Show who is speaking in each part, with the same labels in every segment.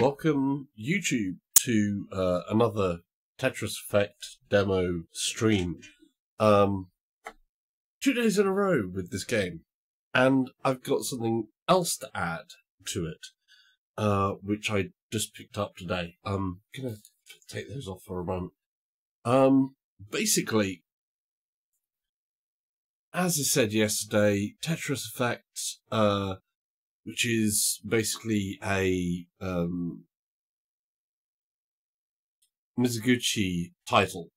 Speaker 1: Welcome YouTube to another Tetris Effect demo stream. 2 days in a row with this game, and I've got something else to add to it, which I just picked up today. I'm gonna take those off for a moment. Basically, as I said yesterday, Tetris Effect, which is basically a Mizuguchi title,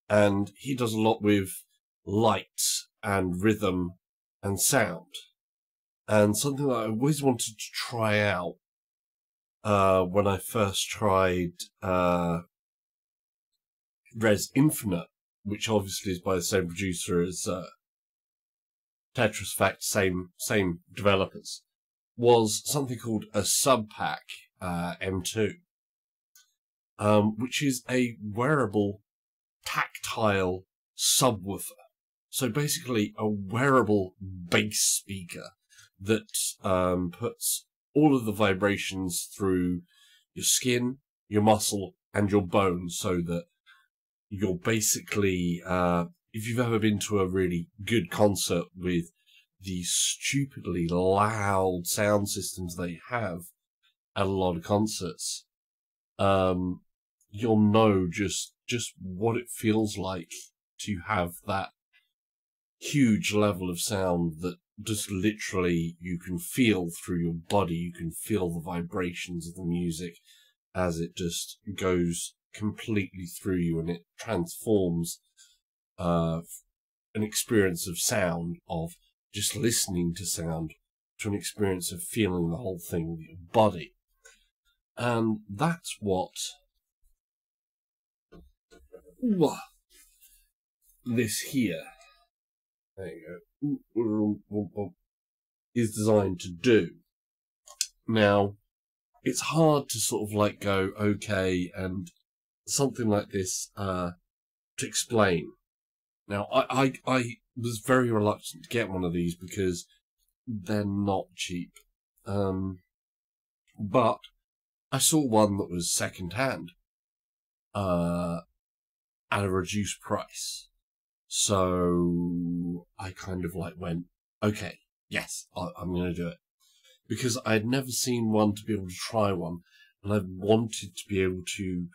Speaker 1: and he does a lot with light and rhythm and sound, and something that I always wanted to try out when I first tried Res Infinite, which obviously is by the same producer as Tetris Effect, same developers, was something called a SUBPAC M2, which is a wearable tactile subwoofer. So basically a wearable bass speaker that puts all of the vibrations through your skin, your muscle, and your bones, so that you're basically, if you've ever been to a really good concert with these stupidly loud sound systems they have at a lot of concerts, you'll know just what it feels like to have that huge level of sound that just literally you can feel through your body. You can feel the vibrations of the music as it just goes completely through you, and it transforms an experience of sound, of just listening to sound, to an experience of feeling the whole thing with your body. And that's what this here, there you go, is designed to do. Now, it's hard to sort of like go, okay, and something like this to explain. Now, I was very reluctant to get one of these because they're not cheap. But I saw one that was second-hand at a reduced price. So I kind of like went, okay, yes, I'm going to do it. Because I'd never seen one to be able to try one, and I wanted to be able to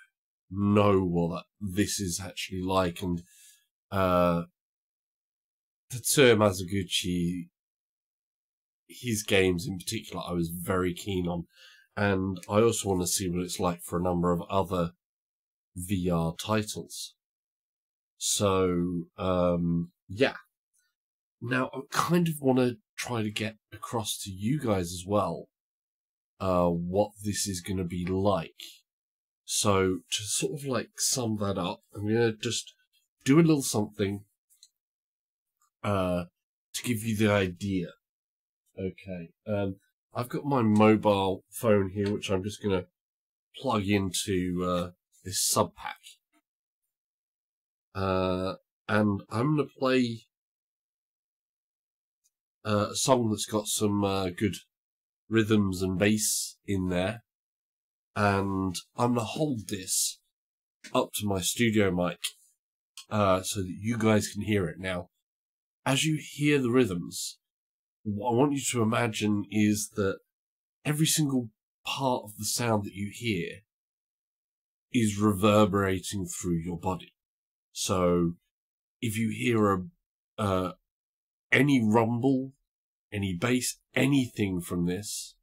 Speaker 1: know what this is actually like. And Tetsuya Mizuguchi, his games in particular, I was very keen on. And I also want to see what it's like for a number of other VR titles. So, yeah. Now, I kind of want to try to get across to you guys as well what this is going to be like. So, to sort of like sum that up, I'm going to just do a little something to give you the idea. Okay, I've got my mobile phone here, which I'm just going to plug into this SUBPAC. And I'm going to play a song that's got some good rhythms and bass in there. And I'm going to hold this up to my studio mic so that you guys can hear it. Now, as you hear the rhythms, what I want you to imagine is that every single part of the sound that you hear is reverberating through your body. So if you hear any rumble, any bass, anything from this,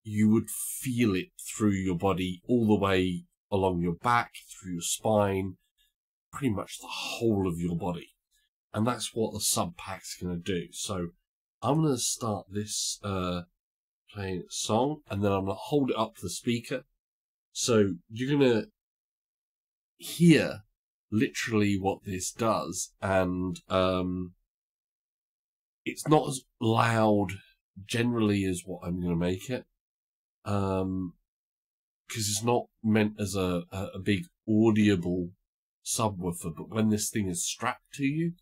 Speaker 1: you would feel it through your body, all the way along your back, through your spine, pretty much the whole of your body. And that's what the SUBPAC's going to do. So I'm going to start this playing a song, and then I'm going to hold it up to the speaker. So you're going to hear literally what this does, and it's not as loud generally as what I'm going to make it, because it's not meant as a big audible subwoofer. But when this thing is strapped to you,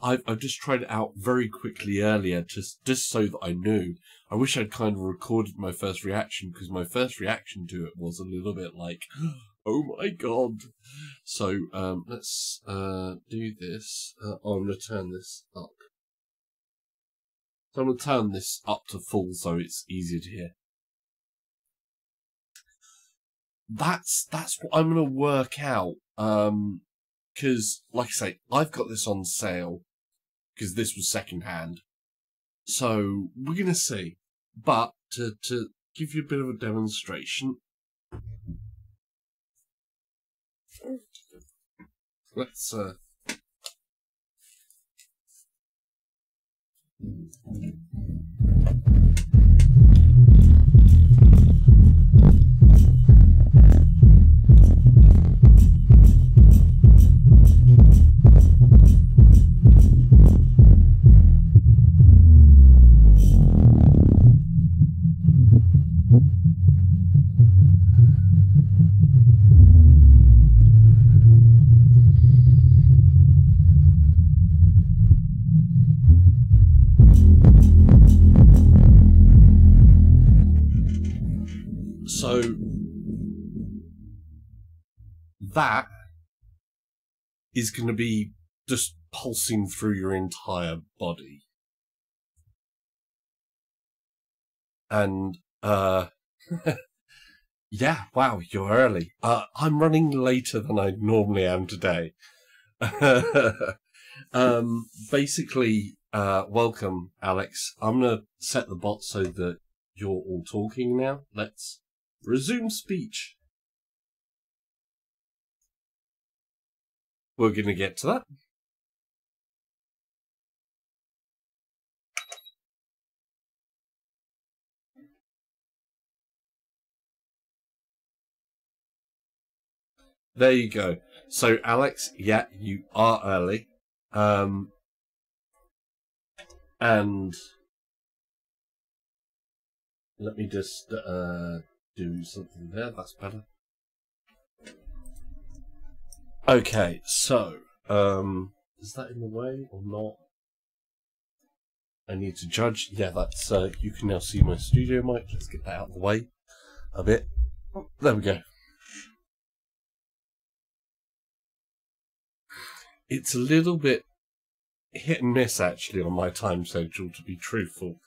Speaker 1: I've just tried it out very quickly earlier, just so that I knew. I wish I'd kind of recorded my first reaction, because my first reaction to it was a little bit like, oh my god. So, let's do this. I'm going to turn this up. So I'm going to turn this up to full so it's easier to hear. That's what I'm going to work out. Because, like I say, I've got this on sale because this was secondhand. So we're going to see. But to give you a bit of a demonstration, let's so that is going to be just pulsing through your entire body. And, yeah, wow, you're early. I'm running later than I normally am today. Basically, welcome, Alex. I'm going to set the bot so that you're all talking now. Let's resume speech. We're going to get to that. There you go. So, Alex, yeah, you are early. And let me just do something there. That's better. Okay, so, is that in the way or not? I need to judge. Yeah, that's, you can now see my studio mic. Let's get that out of the way a bit. There we go. It's a little bit hit and miss, actually, on my time schedule, to be truthful.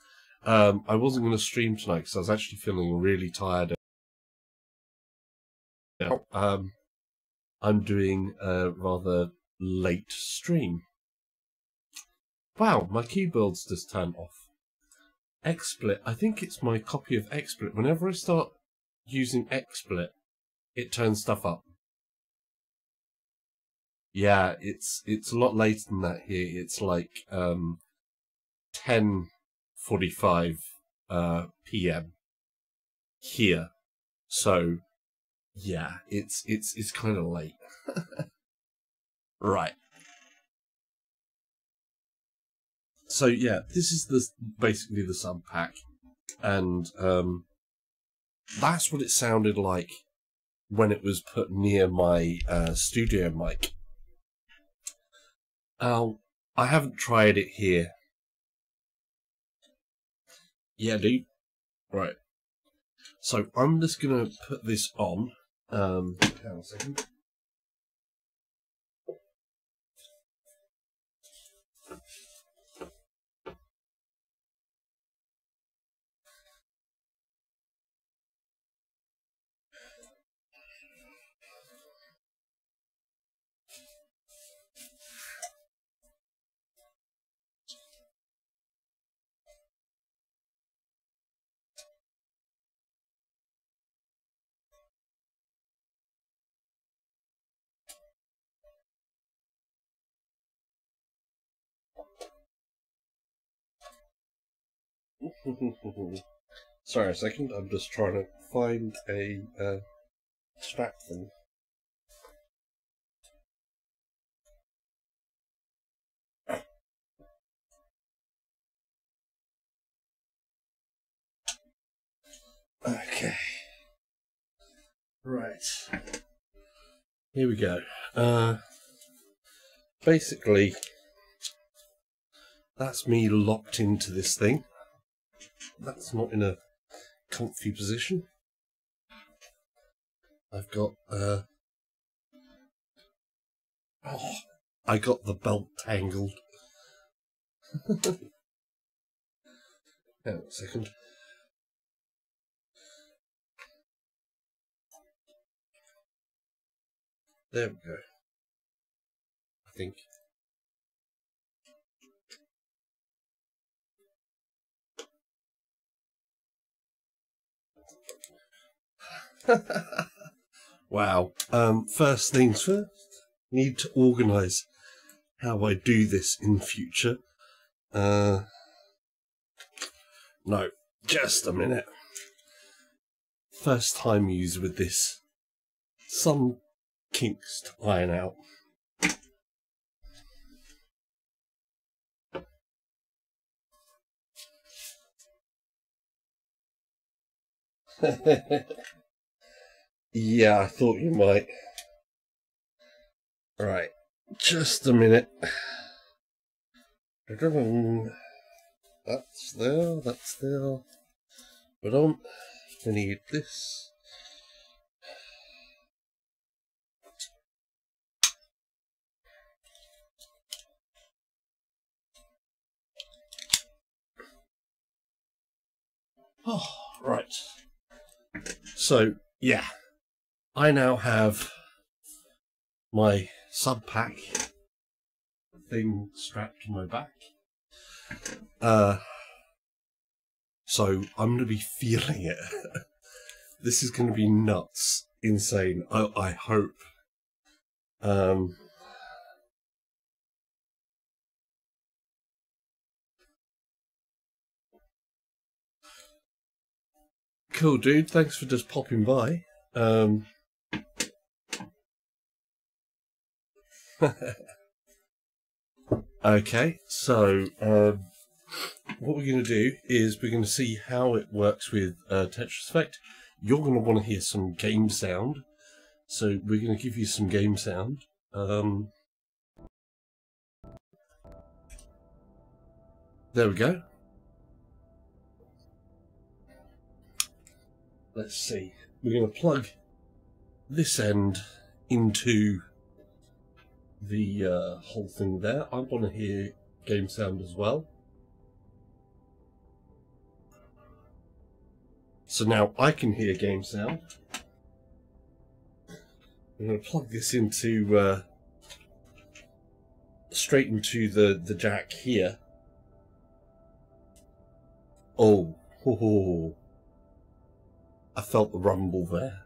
Speaker 1: I wasn't going to stream tonight because I was actually feeling really tired. I'm doing a rather late stream. Wow, my keyboard's just turned off. XSplit, I think it's my copy of XSplit. Whenever I start using XSplit, it turns stuff up. Yeah, it's a lot later than that here. It's like 10:45 PM here. So yeah, it's kind of late. Right. So yeah, this is basically the SUBPAC, and that's what it sounded like when it was put near my studio mic. I haven't tried it here. Yeah, dude. Right. So I'm just gonna put this on. Hang on a second. Sorry a second, I'm just trying to find a strap thing. Okay. Right. Here we go. basically, that's me locked into this thing. That's not in a comfy position. I've got, I got the belt tangled. Hang on a second. There we go. I think. Wow. First things first. Need to organise how I do this in future. No, just a minute. First time user with this. Some kinks to iron out. Yeah, I thought you might. Right, just a minute. That's there, that's there. But I need this. Oh, right. So, yeah, I now have my SUBPAC thing strapped to my back. So I'm going to be feeling it. This is going to be nuts, insane. I hope. Cool, dude. Thanks for just popping by. Okay, so what we're going to do is we're going to see how it works with Tetris Effect. You're going to want to hear some game sound, so we're going to give you some game sound. There we go. Let's see. We're going to plug this end into the whole thing there. I want to hear game sound as well. So now I can hear game sound. I'm going to plug this into straight into the jack here. Oh, I felt the rumble there.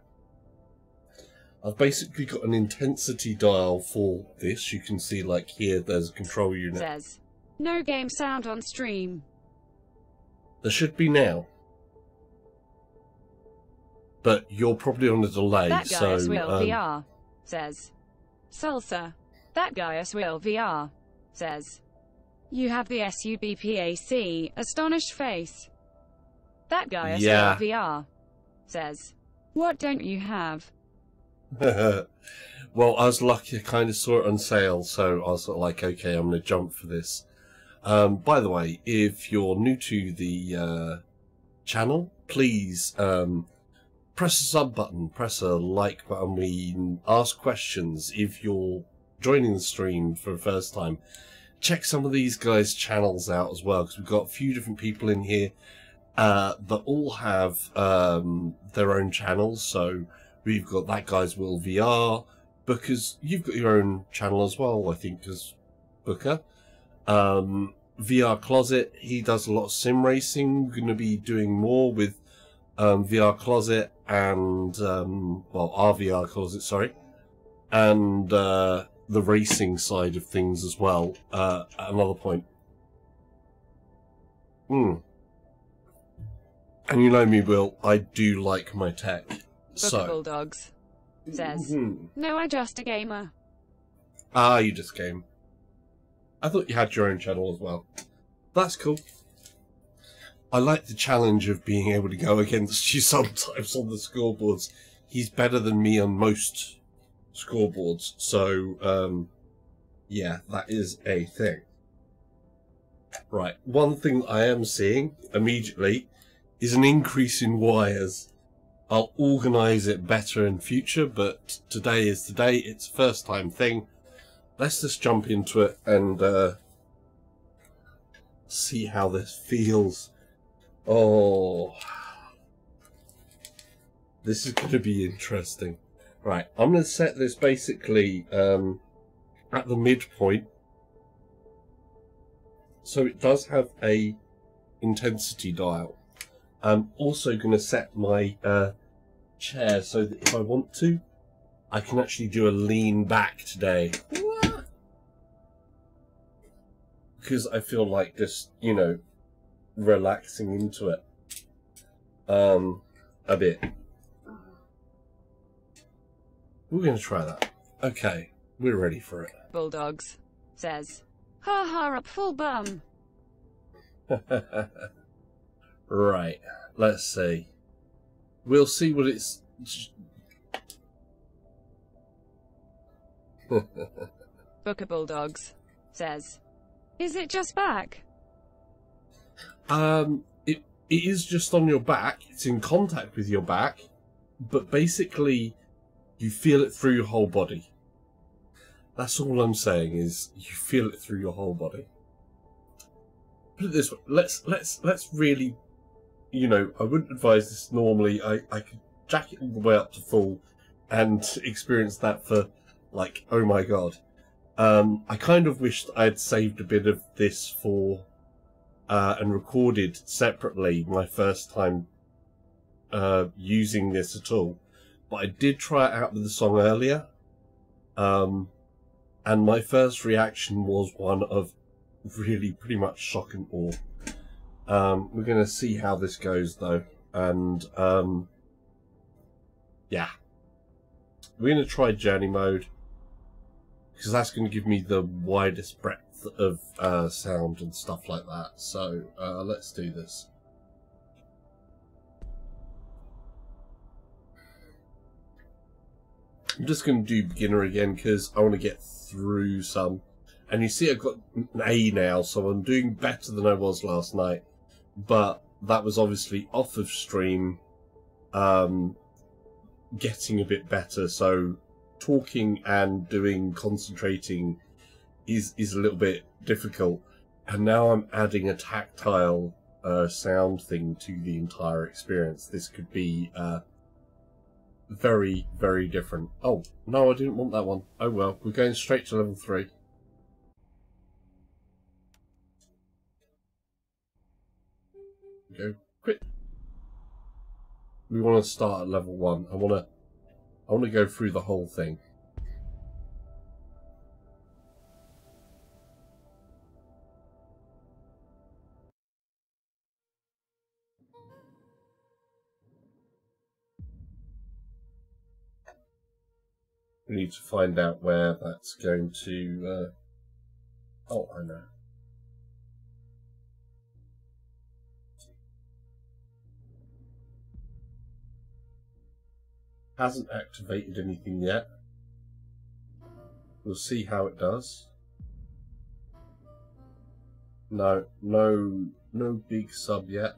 Speaker 1: I've basically got an intensity dial for this. You can see, like, here, there's a control unit.
Speaker 2: Says, no game sound on stream.
Speaker 1: There should be now. But you're probably on a delay,
Speaker 2: that
Speaker 1: so...
Speaker 2: That guy will VR. Says, Salsa. That guy will VR. Says, you have the SUBPAC, astonished face. That guy will VR. Says, what don't you have?
Speaker 1: Well, I was lucky. I kind of saw it on sale, so I was sort of like, okay, I'm going to jump for this. By the way, if you're new to the channel, please press the sub button, press a like button. We ask questions. If you're joining the stream for the first time, check some of these guys' channels out as well, because we've got a few different people in here that all have their own channels. So we've got That Guy's Will VR. Booker's, you've got your own channel as well, I think, as Booker. VR Closet, he does a lot of sim racing. We're going to be doing more with VR Closet and, well, our VR Closet, sorry. And the racing side of things as well, at another point. And you know me, Will, I do like my tech. So,
Speaker 2: Bulldogs says, no, I just a gamer.
Speaker 1: Ah, you just game. I thought you had your own channel as well. That's cool. I like the challenge of being able to go against you sometimes on the scoreboards. He's better than me on most scoreboards, so Yeah, that is a thing. Right, one thing I am seeing immediately is an increase in wires. I'll organise it better in future, but today is today. It's a first time thing. Let's just jump into it and see how this feels. Oh, this is going to be interesting. Right, I'm going to set this basically at the midpoint. So it does have a intensity dial. I'm also going to set my chair so that if I want to, I can actually do a lean back today. What? Because I feel like just, you know, relaxing into it a bit. We're going to try that. Okay, we're ready for it.
Speaker 2: Bulldogs says, ha ha, up full bum.
Speaker 1: Right, let's see. We'll see what it's...
Speaker 2: Booker Bulldogs says, is it just back?
Speaker 1: It is just on your back. It's in contact with your back, but basically you feel it through your whole body. That's all I'm saying, is you feel it through your whole body. Put it this way, let's really, you know, I wouldn't advise this normally. I could jack it all the way up to full and experience that for, like, oh my god. I kind of wished I had saved a bit of this for and recorded separately my first time using this at all. But I did try it out with the song earlier, and my first reaction was one of really pretty much shock and awe. We're going to see how this goes though, and yeah, we're going to try journey mode, because that's going to give me the widest breadth of sound and stuff like that. So let's do this. I'm just going to do beginner again because I want to get through some. And you see I've got an A now, so I'm doing better than I was last night. But that was obviously off of stream, getting a bit better. So talking and concentrating is a little bit difficult. And now I'm adding a tactile sound thing to the entire experience. This could be very, very different. Oh, no, I didn't want that one. Oh well, we're going straight to level 3. Go quick. We want to start at level 1. I want to go through the whole thing. We need to find out where that's going to... Oh, I know. Hasn't activated anything yet. We'll see how it does. No big sub yet.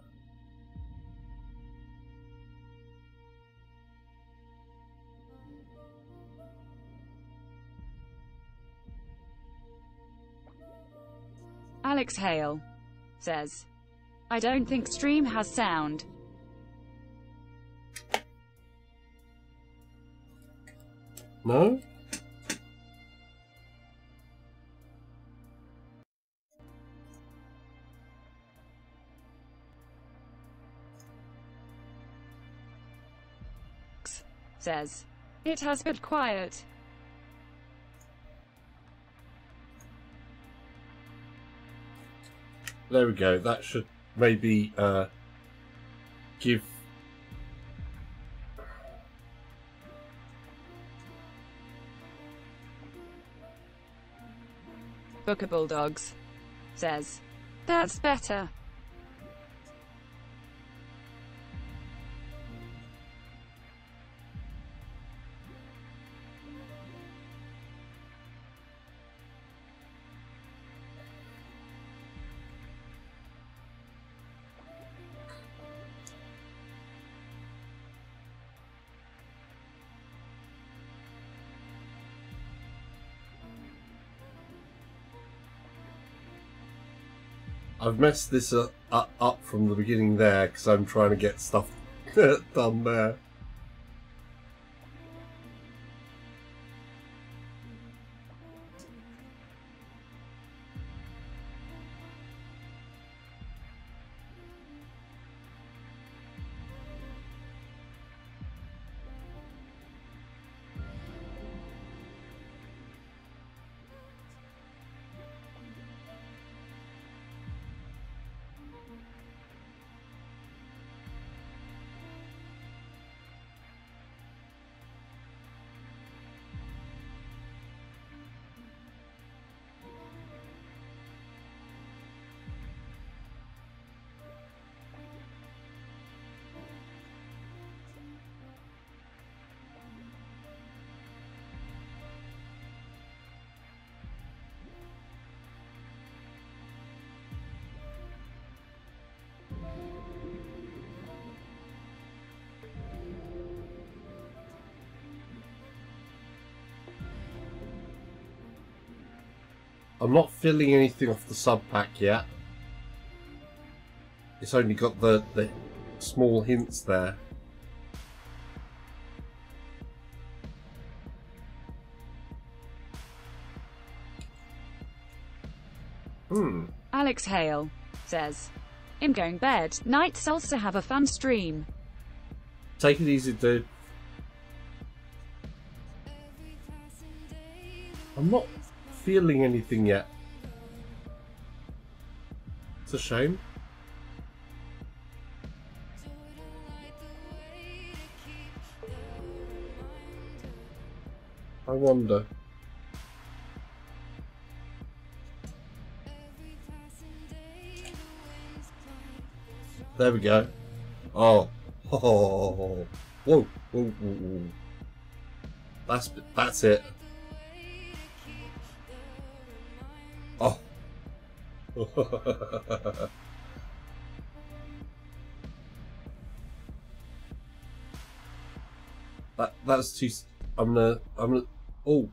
Speaker 2: Alex Hale says, I don't think stream has sound.
Speaker 1: No?
Speaker 2: Says, it has been quiet.
Speaker 1: There we go. That should maybe give...
Speaker 2: Booker Bulldogs says, that's better.
Speaker 1: I've messed this up from the beginning there because I'm trying to get stuff done there. I'm not feeling anything off the SUBPAC yet. It's only got the small hints there.
Speaker 2: Alex Hale says, "I'm going bed. Night salsa. Have a fun stream."
Speaker 1: Take it easy, dude. I'm not feeling anything yet. It's a shame. I wonder. There we go. Oh. Oh. Whoa. Whoa, whoa, whoa. That's it. Oh. That's too. I'm gonna. Oh.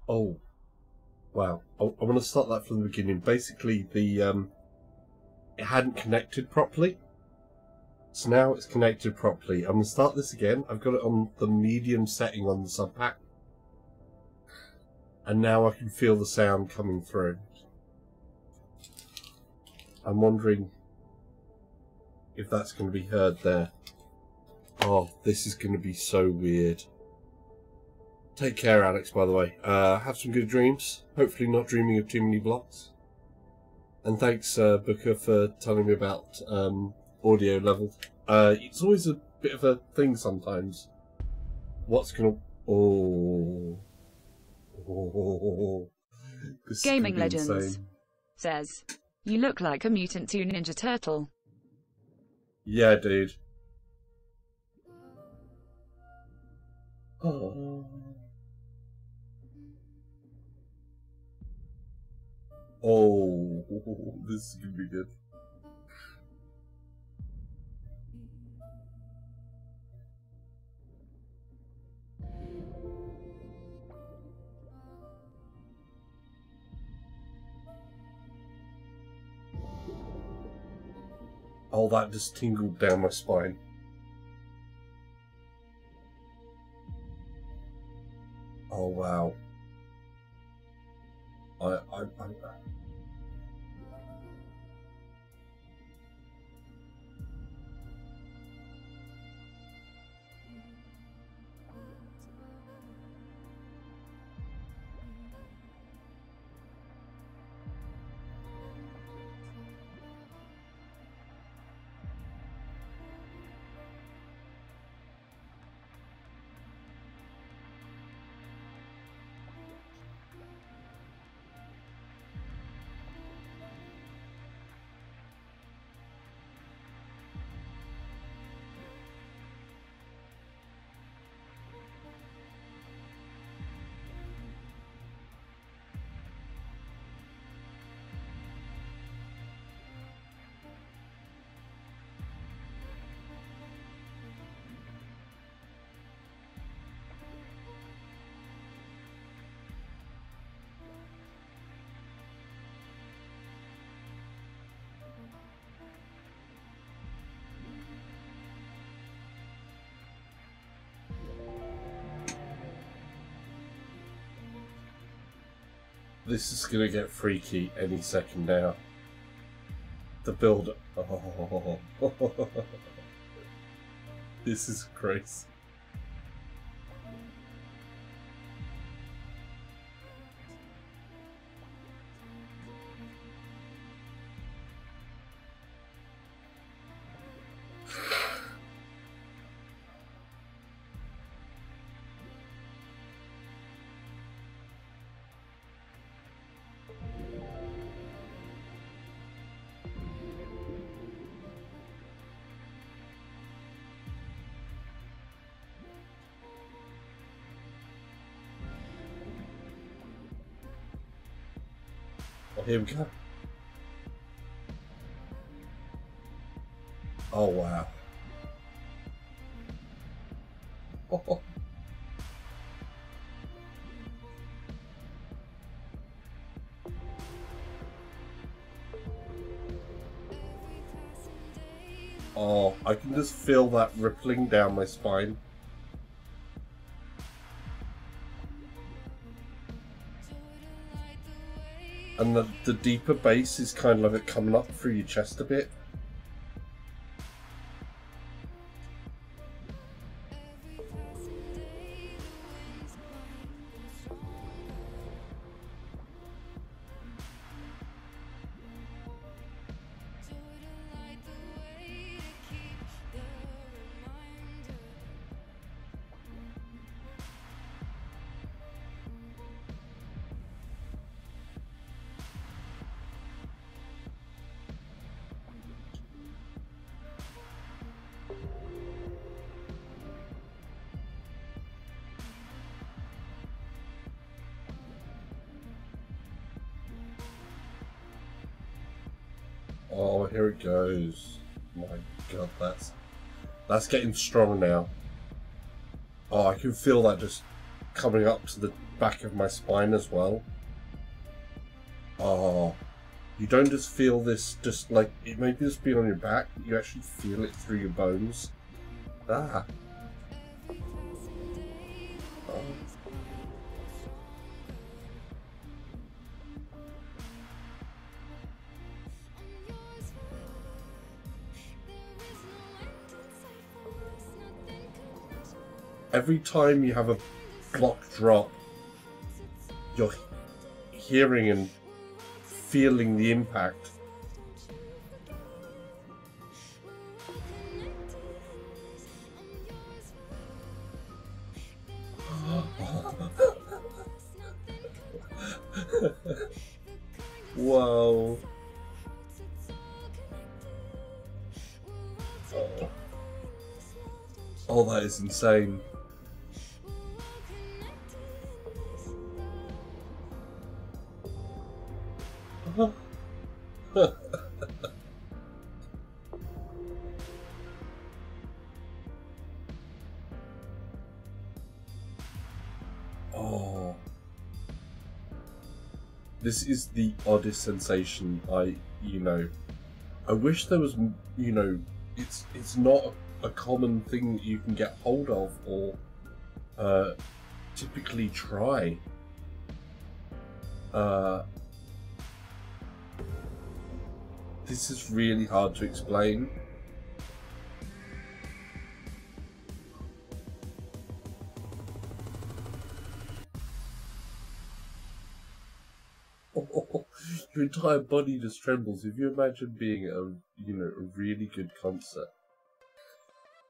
Speaker 1: Oh. Wow. I'm gonna start that from the beginning. Basically, it hadn't connected properly. So now it's connected properly. I'm gonna start this again. I've got it on the medium setting on the SUBPAC. And now I can feel the sound coming through. I'm wondering if that's going to be heard there. Oh, this is going to be so weird. Take care, Alex, by the way. Have some good dreams. Hopefully not dreaming of too many blocks. And thanks, Booker, for telling me about audio level. It's always a bit of a thing sometimes. What's going to... Oh...
Speaker 2: Gaming Legends says, "You look like a mutant to Ninja Turtle."
Speaker 1: Yeah, dude. Oh. Oh, this is gonna be good. Oh, that just tingled down my spine. Oh, wow. This is gonna get freaky any second now. The build. Oh. This is crazy. Oh, here we go. Oh, wow. Oh. Oh, I can just feel that rippling down my spine. And the deeper bass is kind of like coming up through your chest a bit. Oh, here it goes. My God, that's getting strong now. Oh, I can feel that just coming up to the back of my spine as well. Oh, you don't just feel this, just like, it may just be on your back, you actually feel it through your bones. Ah. Oh. Every time you have a block drop, you're hearing and feeling the impact. Whoa. Oh, that is insane. Oh, this is the oddest sensation. I wish there was, it's not a common thing that you can get hold of or typically try. This is really hard to explain. Your entire body just trembles. If you imagine being at a really good concert,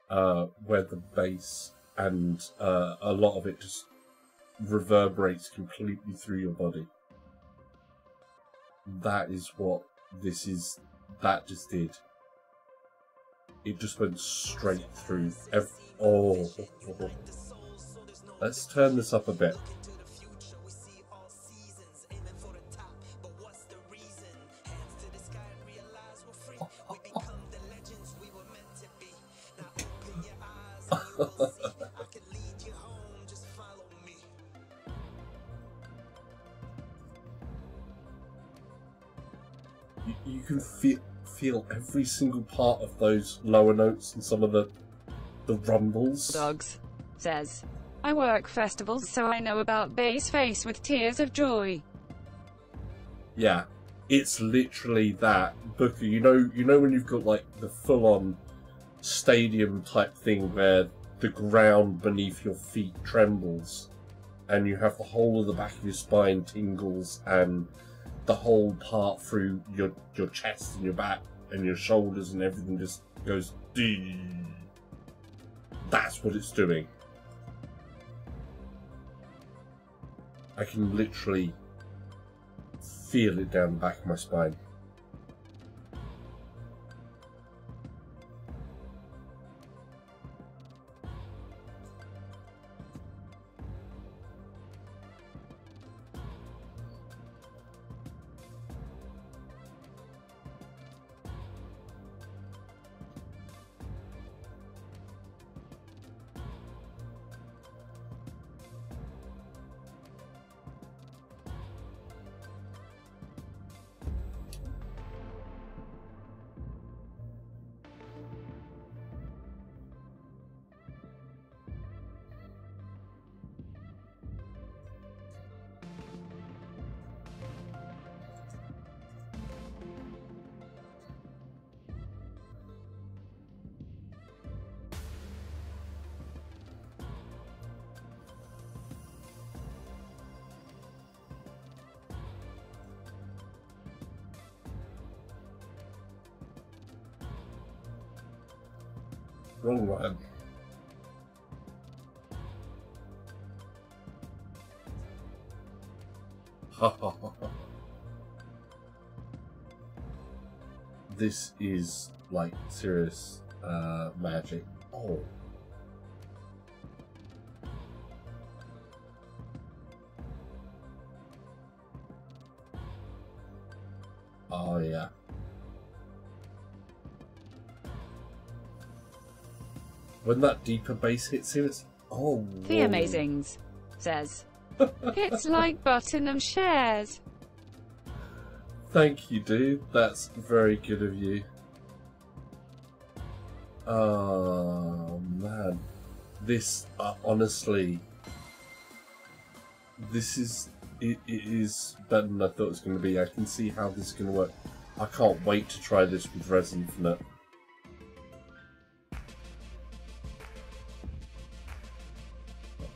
Speaker 1: where the bass and a lot of it just reverberates completely through your body. That is what this is. That just did. It just went straight through. Oh. Let's turn this up a bit. You can feel every single part of those lower notes and some of the rumbles.
Speaker 2: Dogs says, I work festivals, so I know about bass face with tears of joy.
Speaker 1: Yeah, it's literally that. Booker, you know when you've got like the full-on stadium type thing where the ground beneath your feet trembles and you have the whole of the back of your spine tingles and the whole part through your chest and your back and your shoulders and everything just goes dee. That's what it's doing. I can literally feel it down the back of my spine. Wrong one. This is like serious magic. Oh. Oh yeah. When that deeper bass hits him, it's oh.
Speaker 2: The Amazings says, it's like Buttonham shares.
Speaker 1: Thank you, dude. That's very good of you. Oh man, this honestly, this is it is better than I thought it was going to be. I can see how this is going to work. I can't wait to try this with Res Infinite.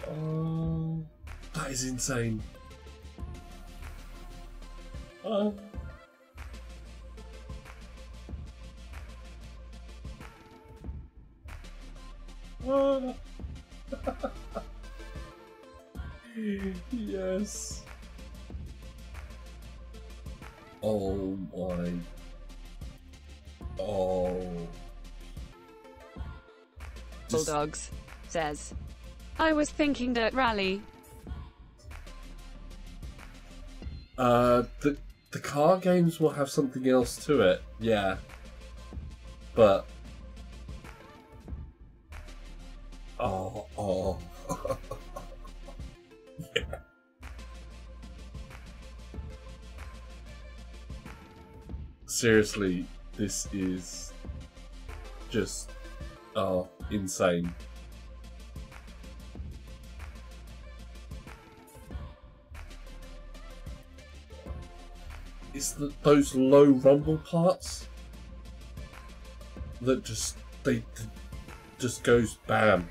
Speaker 1: Oh, that is insane. Oh. Oh. Yes. Oh my. Oh.
Speaker 2: Bulldogs says, I was thinking Dirt Rally.
Speaker 1: The car games will have something else to it, yeah. But oh. Yeah. Seriously, this is just insane. It's those low rumble parts that just goes bam.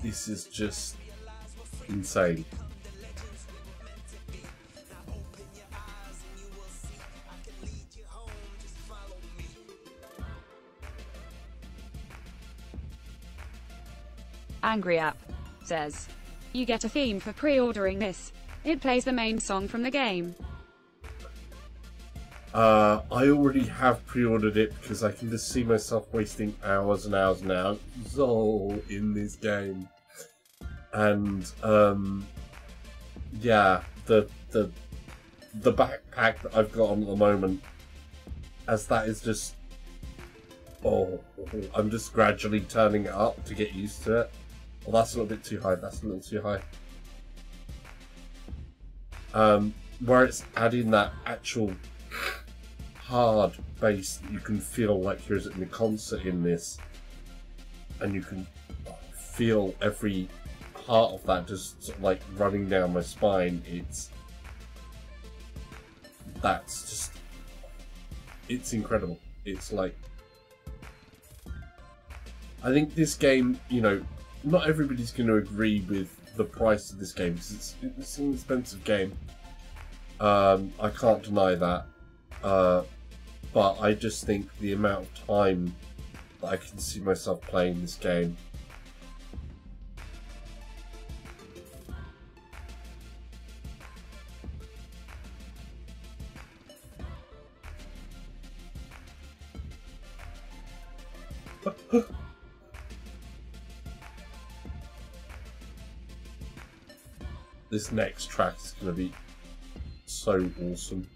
Speaker 1: This is just insane.
Speaker 2: Angry App says, you get a theme for pre-ordering this. It plays the main song from the game.
Speaker 1: I already have pre-ordered it because I can just see myself wasting hours and hours and hours in this game. And yeah, the backpack that I've got on at the moment, as that is just, I'm just gradually turning it up to get used to it. Well, that's a little bit too high. That's a little too high. Where it's adding that actual hard bass that you can feel like you're in a concert in this, and you can feel every part of that just sort of like running down my spine. It's incredible. It's like, I think this game, you know, not everybody's going to agree with the price of this game because it's an expensive game. I can't deny that. But I just think the amount of time that I can see myself playing this game, this next track is going to be so awesome.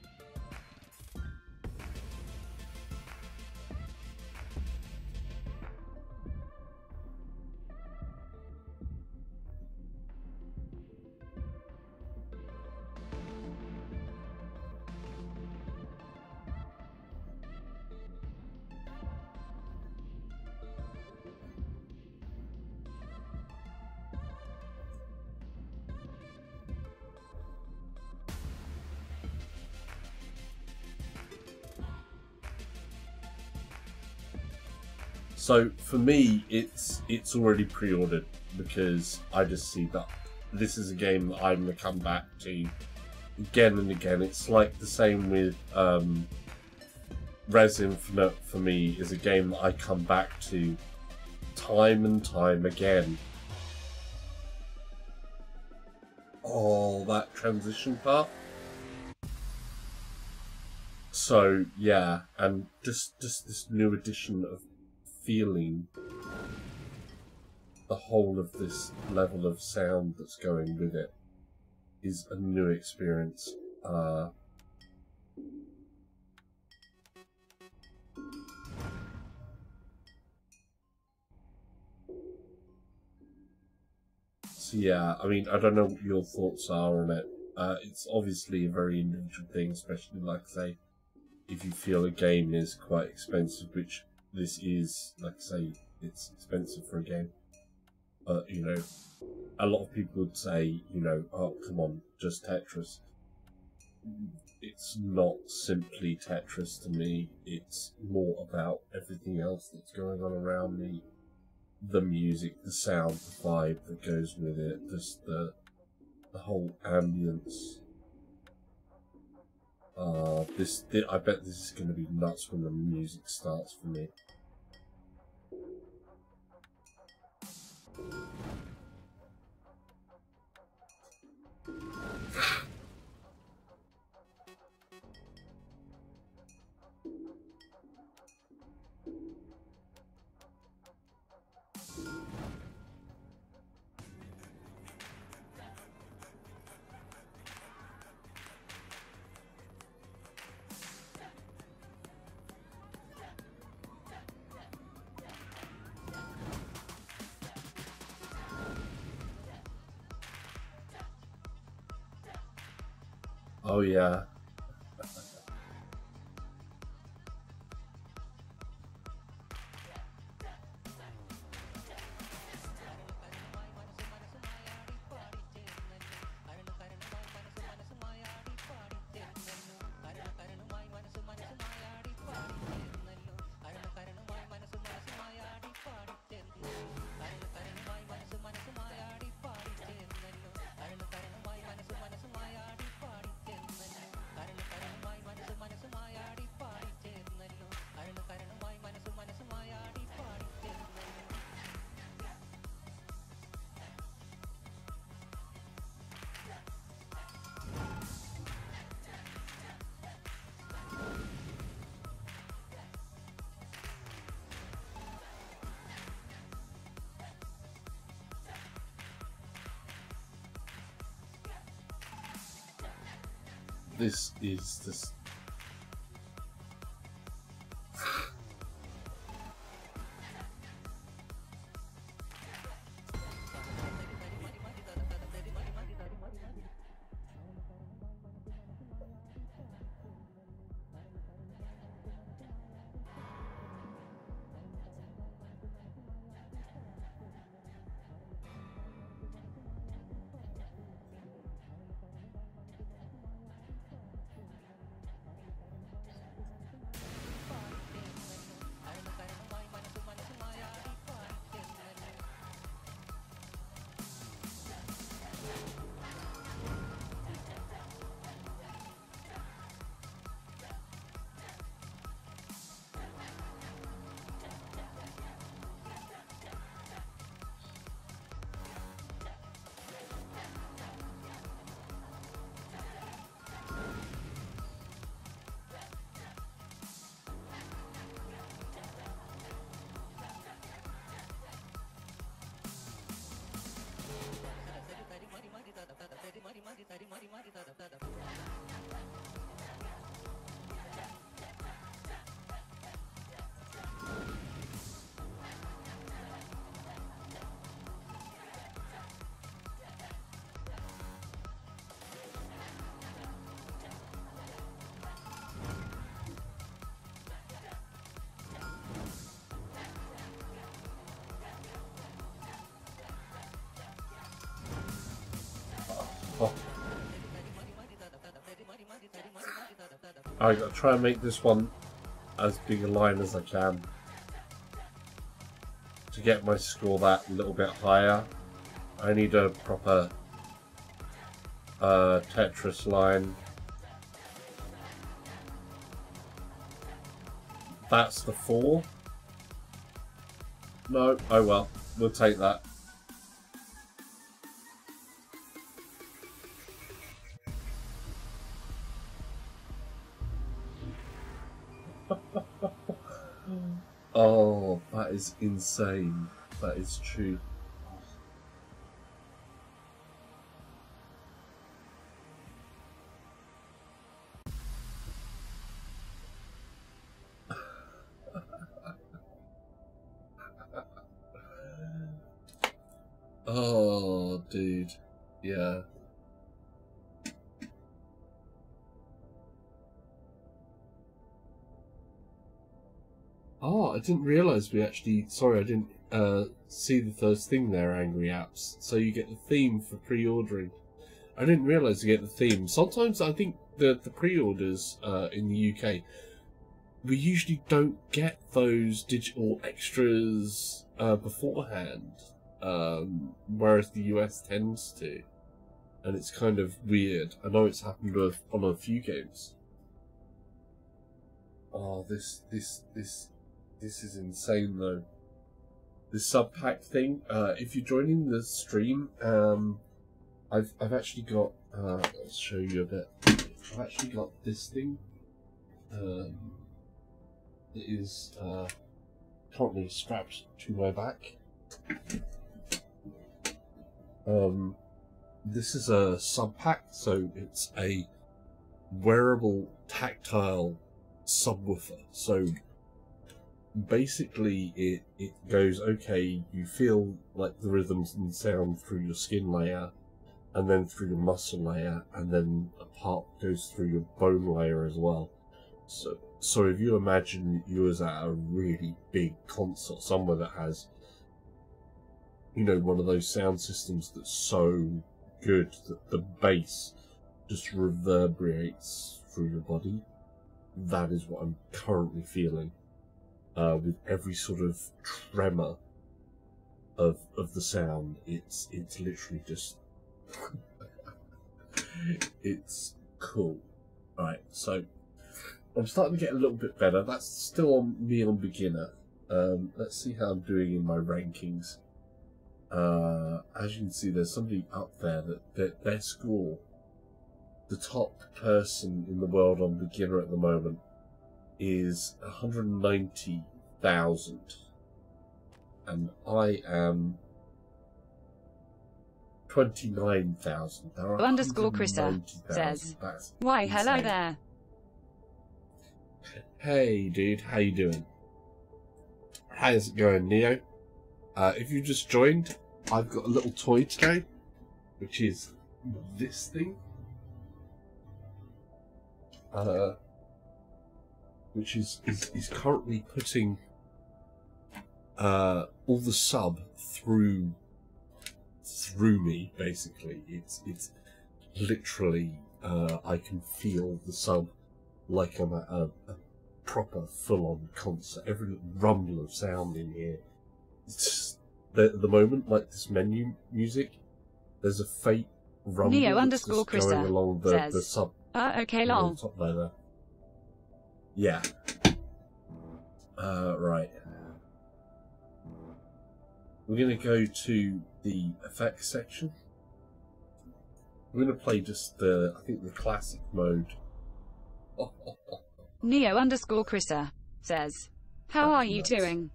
Speaker 1: So for me, it's already pre-ordered because I just see that this is a game that I'm going to come back to again and again. It's like the same with Res Infinite. For me, is a game that I come back to time and time again. Oh, that transition part. So yeah, and just this new addition of feeling the whole of this level of sound that's going with it is a new experience. So yeah, I mean, I don't know what your thoughts are on it. It's obviously a very individual thing, especially, like I say, if you feel a game is quite expensive, which this is, like I say, it's expensive for a game. But, you know, a lot of people would say, you know, oh, come on, just Tetris. It's not simply Tetris to me. It's more about everything else that's going on around me. The music, the sound, the vibe that goes with it, just the whole ambience. I bet this is going to be nuts when the music starts for me. Oh yeah. this is just... Oh. I gotta try and make this one as big a line as I can to get my score that little bit higher. I need a proper Tetris line. That's the 4. No, oh well, we'll take that. Oh, that is insane. That is true. Oh, dude. Yeah. Oh, I didn't realise we actually... Sorry, I didn't see the first thing there, Angry Apps. So you get the theme for pre-ordering. I didn't realise you get the theme. Sometimes I think the pre-orders in the UK, we usually don't get those digital extras beforehand, whereas the US tends to. And it's kind of weird. I know it's happened on a few games. Oh, this is insane though. This SUBPAC thing. If you're joining the stream, I've actually got. I'll show you a bit. I've actually got this thing. It is currently strapped to my back. This is a SUBPAC, so it's a wearable tactile subwoofer. So basically it goes, okay, you feel like the rhythms and sound through your skin layer, and then through your muscle layer, and then a part goes through your bone layer as well. So if you imagine you was at a really big concert somewhere that has, you know, one of those sound systems that's so good that the bass just reverberates through your body, that is what I'm currently feeling. With every sort of tremor of the sound, it's literally just it's cool. Right, so I'm starting to get a little bit better. That's still on me on beginner. Let's see how I'm doing in my rankings. As you can see, there's somebody up there that their score, the top person in the world on beginner at the moment, is 190,000, and I am 29,000. There are
Speaker 2: Underscore Chrissa
Speaker 1: 190,000.
Speaker 2: says,
Speaker 1: That's
Speaker 2: why,
Speaker 1: insane.
Speaker 2: hello there.
Speaker 1: Hey, dude. How you doing? How's it going, Neo? If you just joined, I've got a little toy today, which is this thing. Which is currently putting all the sub through me, basically. It's literally I can feel the sub like I'm at a proper full-on concert. Every rumble of sound in here. It's just, at the moment, like this menu music, there's a faint rumble
Speaker 2: Neo
Speaker 1: that's
Speaker 2: underscore
Speaker 1: just going
Speaker 2: Chrissa
Speaker 1: along the
Speaker 2: says,
Speaker 1: sub.
Speaker 2: okay, lol.
Speaker 1: Top there. Yeah. Right. We're going to go to the effects section. We're going to play just the, I think, the classic mode.
Speaker 2: Neo underscore Chrissa says, how are you doing?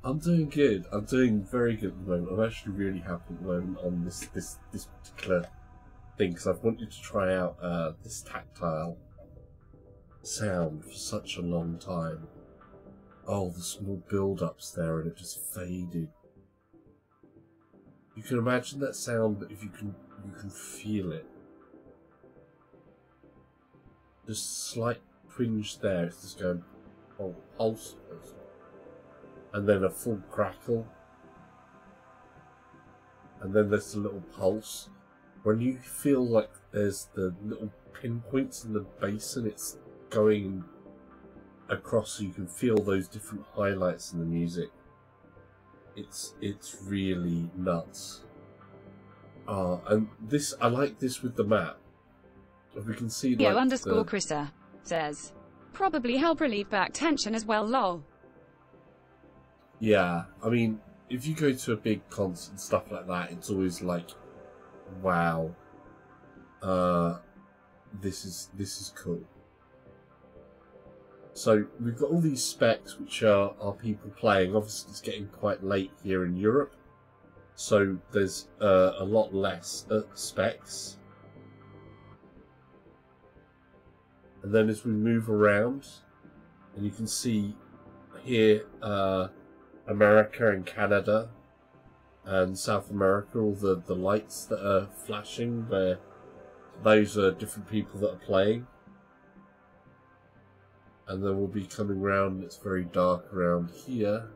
Speaker 1: I'm doing good. I'm doing very good at the moment. I'm actually really happy at the moment on this particular thing, because I've wanted to try out this tactile sound for such a long time. Oh, the small build-ups there, and it just faded. You can imagine that sound, but if you can feel it. Just slight twinge there. It's just going, oh, pulse, and then a full crackle, and then there's a little pulse. When you feel like there's the little pinpoints in the bass and it's going across, so you can feel those different highlights in the music. It's really nuts. And this, I like this with the map. If we can see,
Speaker 2: Neo
Speaker 1: like,
Speaker 2: underscore Chrissa says, probably help relieve back tension as well, lol.
Speaker 1: Yeah, I mean, if you go to a big concert and stuff like that, it's always like, wow, this is cool. So we've got all these specs, which are people playing. Obviously, it's getting quite late here in Europe, so there's a lot less specs. And then as we move around, and you can see here, America and Canada and South America, all the lights that are flashing, those are different people that are playing. And then we'll be coming round, it's very dark around here.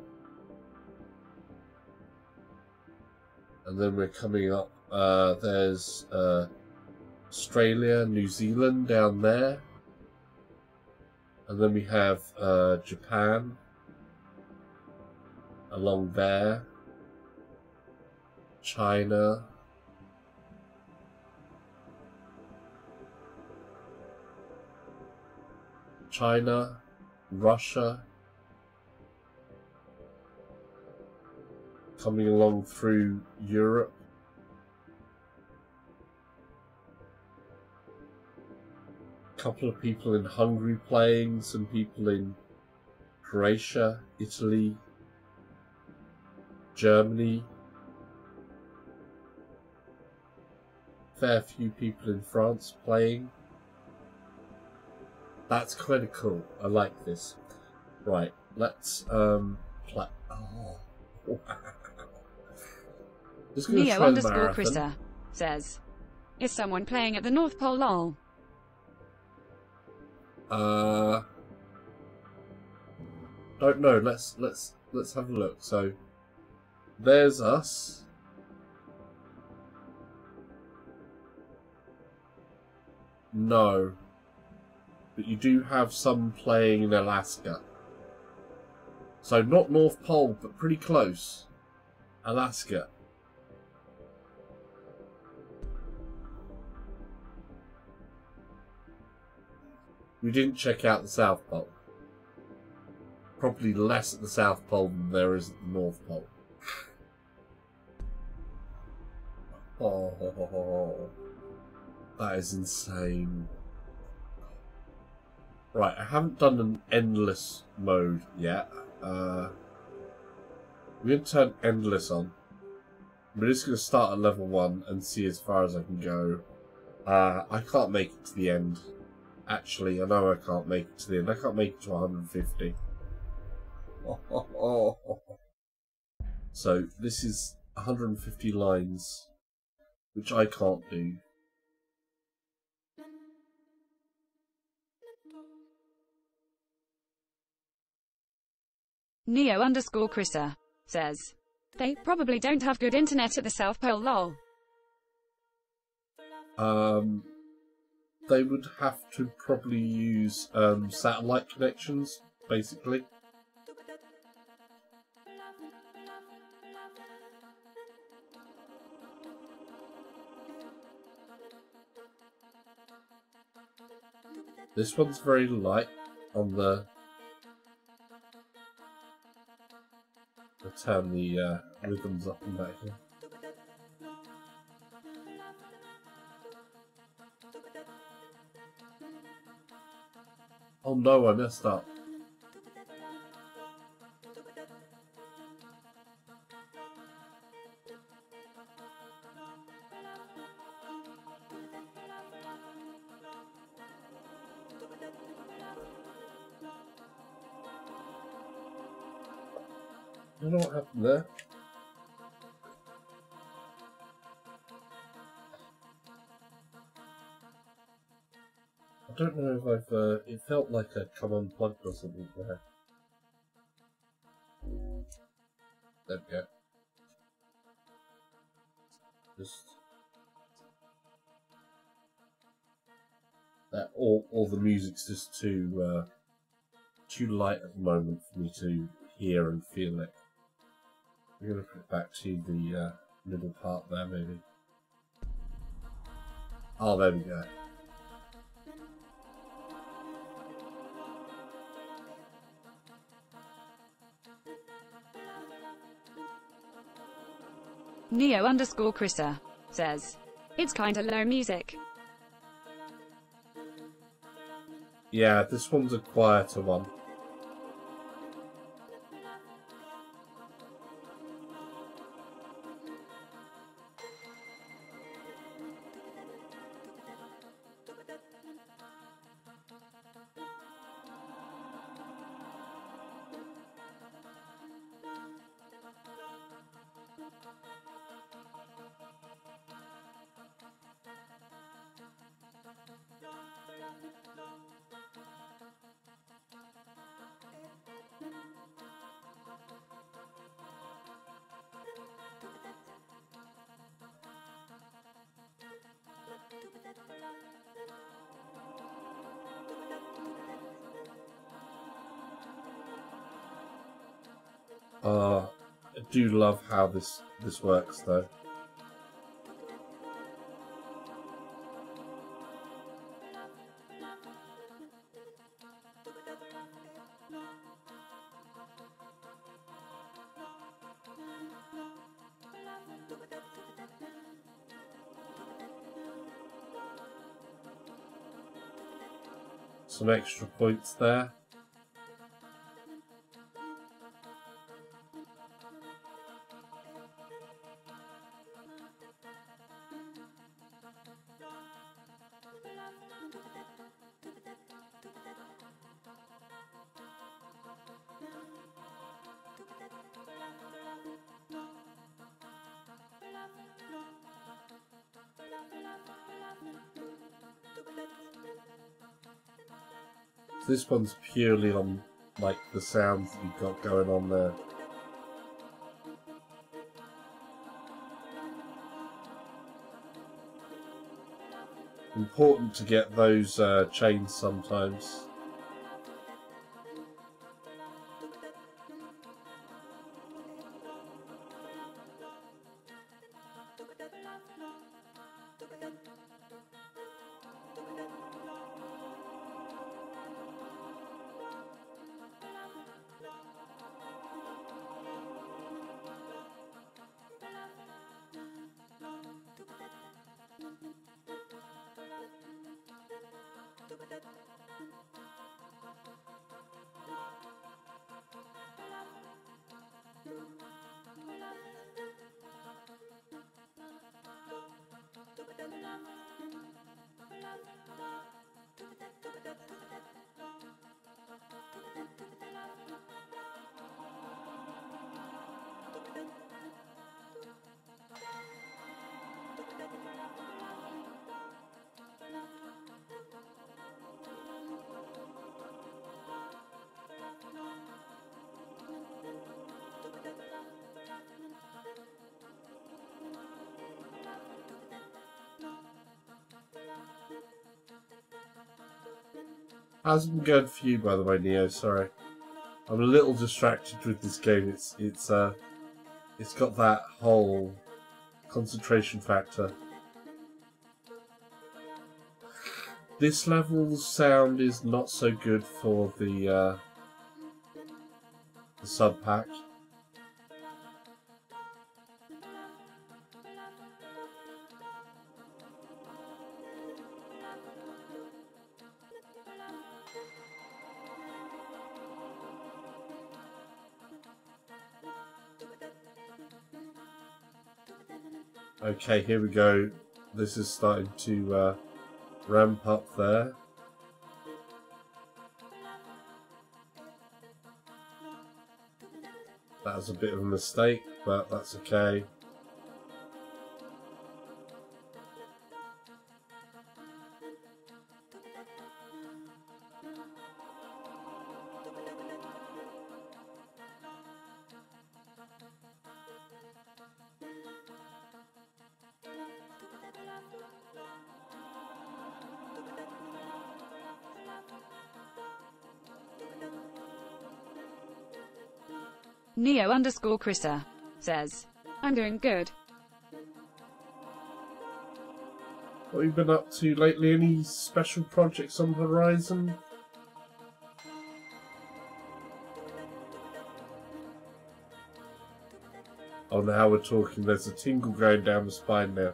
Speaker 1: And then we're coming up, there's Australia, New Zealand down there. And then we have Japan along there. China. Russia, coming along through Europe, a couple of people in Hungary playing, some people in Croatia, Italy, Germany, fair few people in France playing. That's kind of cool. I like this. Right, let's play. Oh, wow. Just gonna
Speaker 2: Neo
Speaker 1: try the
Speaker 2: underscore
Speaker 1: marathon.
Speaker 2: Chrissa says, is someone playing at the North Pole, lol?
Speaker 1: Don't know. Let's have a look. So there's us. No. But you do have some playing in Alaska. So not North Pole, but pretty close. Alaska. We didn't check out the South Pole. Probably less at the South Pole than there is at the North Pole. Oh, that is insane. Right, I haven't done an endless mode yet. We're going to turn endless on. We're just going to start at level 1 and see as far as I can go. I can't make it to the end. Actually, I know I can't make it to the end. I can't make it to 150. So, this is 150 lines, which I can't do.
Speaker 2: Neo_Chrissa says, they probably don't have good internet at the South Pole, lol.
Speaker 1: They would have to probably use satellite connections, basically. This one's very light on the... I'll turn the rhythms up and back here. Oh no, I messed up. I don't know what happened there. I don't know if I've... it felt like I come unplugged or something there. There we go. Just... that all the music's just too light at the moment for me to hear and feel it. I'm going to put it back to the middle part there, maybe. Oh, there we go.
Speaker 2: Neo_Chrissa says, it's kinda low music.
Speaker 1: Yeah, this one's a quieter one. I do love how this works though. Some extra points there. This one's purely on like the sounds that you've got going on there. Important to get those chains sometimes. How's it been going for you, by the way, Neo? Sorry, I'm a little distracted with this game. It's got that whole concentration factor. This level's sound is not so good for the SUBPAC. Okay, here we go. This is starting to ramp up there. That was a bit of a mistake, but that's okay.
Speaker 2: Neo_Chrissa says, I'm doing good.
Speaker 1: What have you been up to lately? Any special projects on the horizon? Oh, now we're talking. There's a tingle going down the spine now.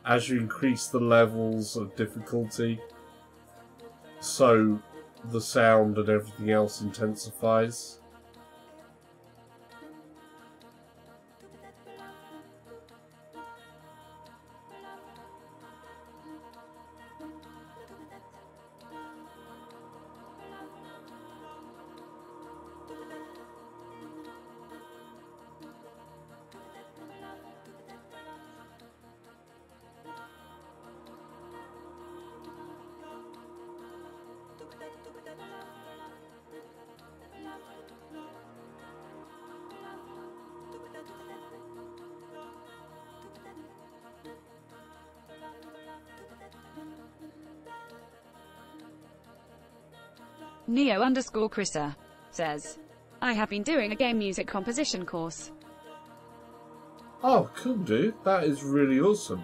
Speaker 1: As you increase the levels of difficulty, so the sound and everything else intensifies.
Speaker 2: Neo_Chrissa says, I have been doing a game music composition course.
Speaker 1: Oh, cool, dude. That is really awesome.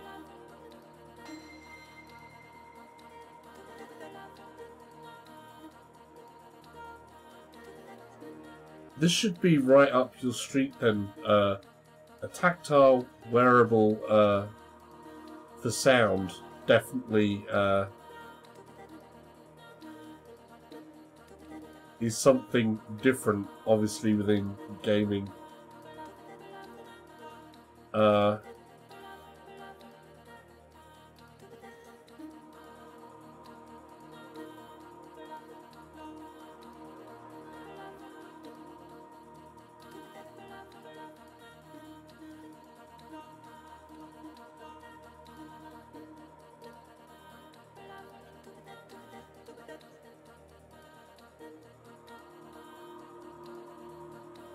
Speaker 1: This should be right up your street then. A tactile wearable for sound, definitely is something different, obviously, within gaming.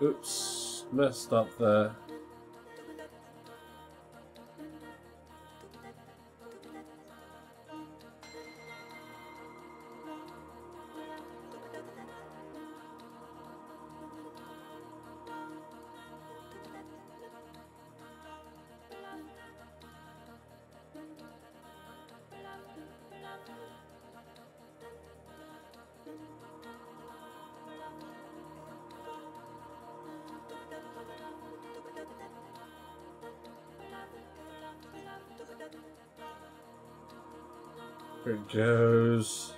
Speaker 1: Oops, messed up there. There it goes.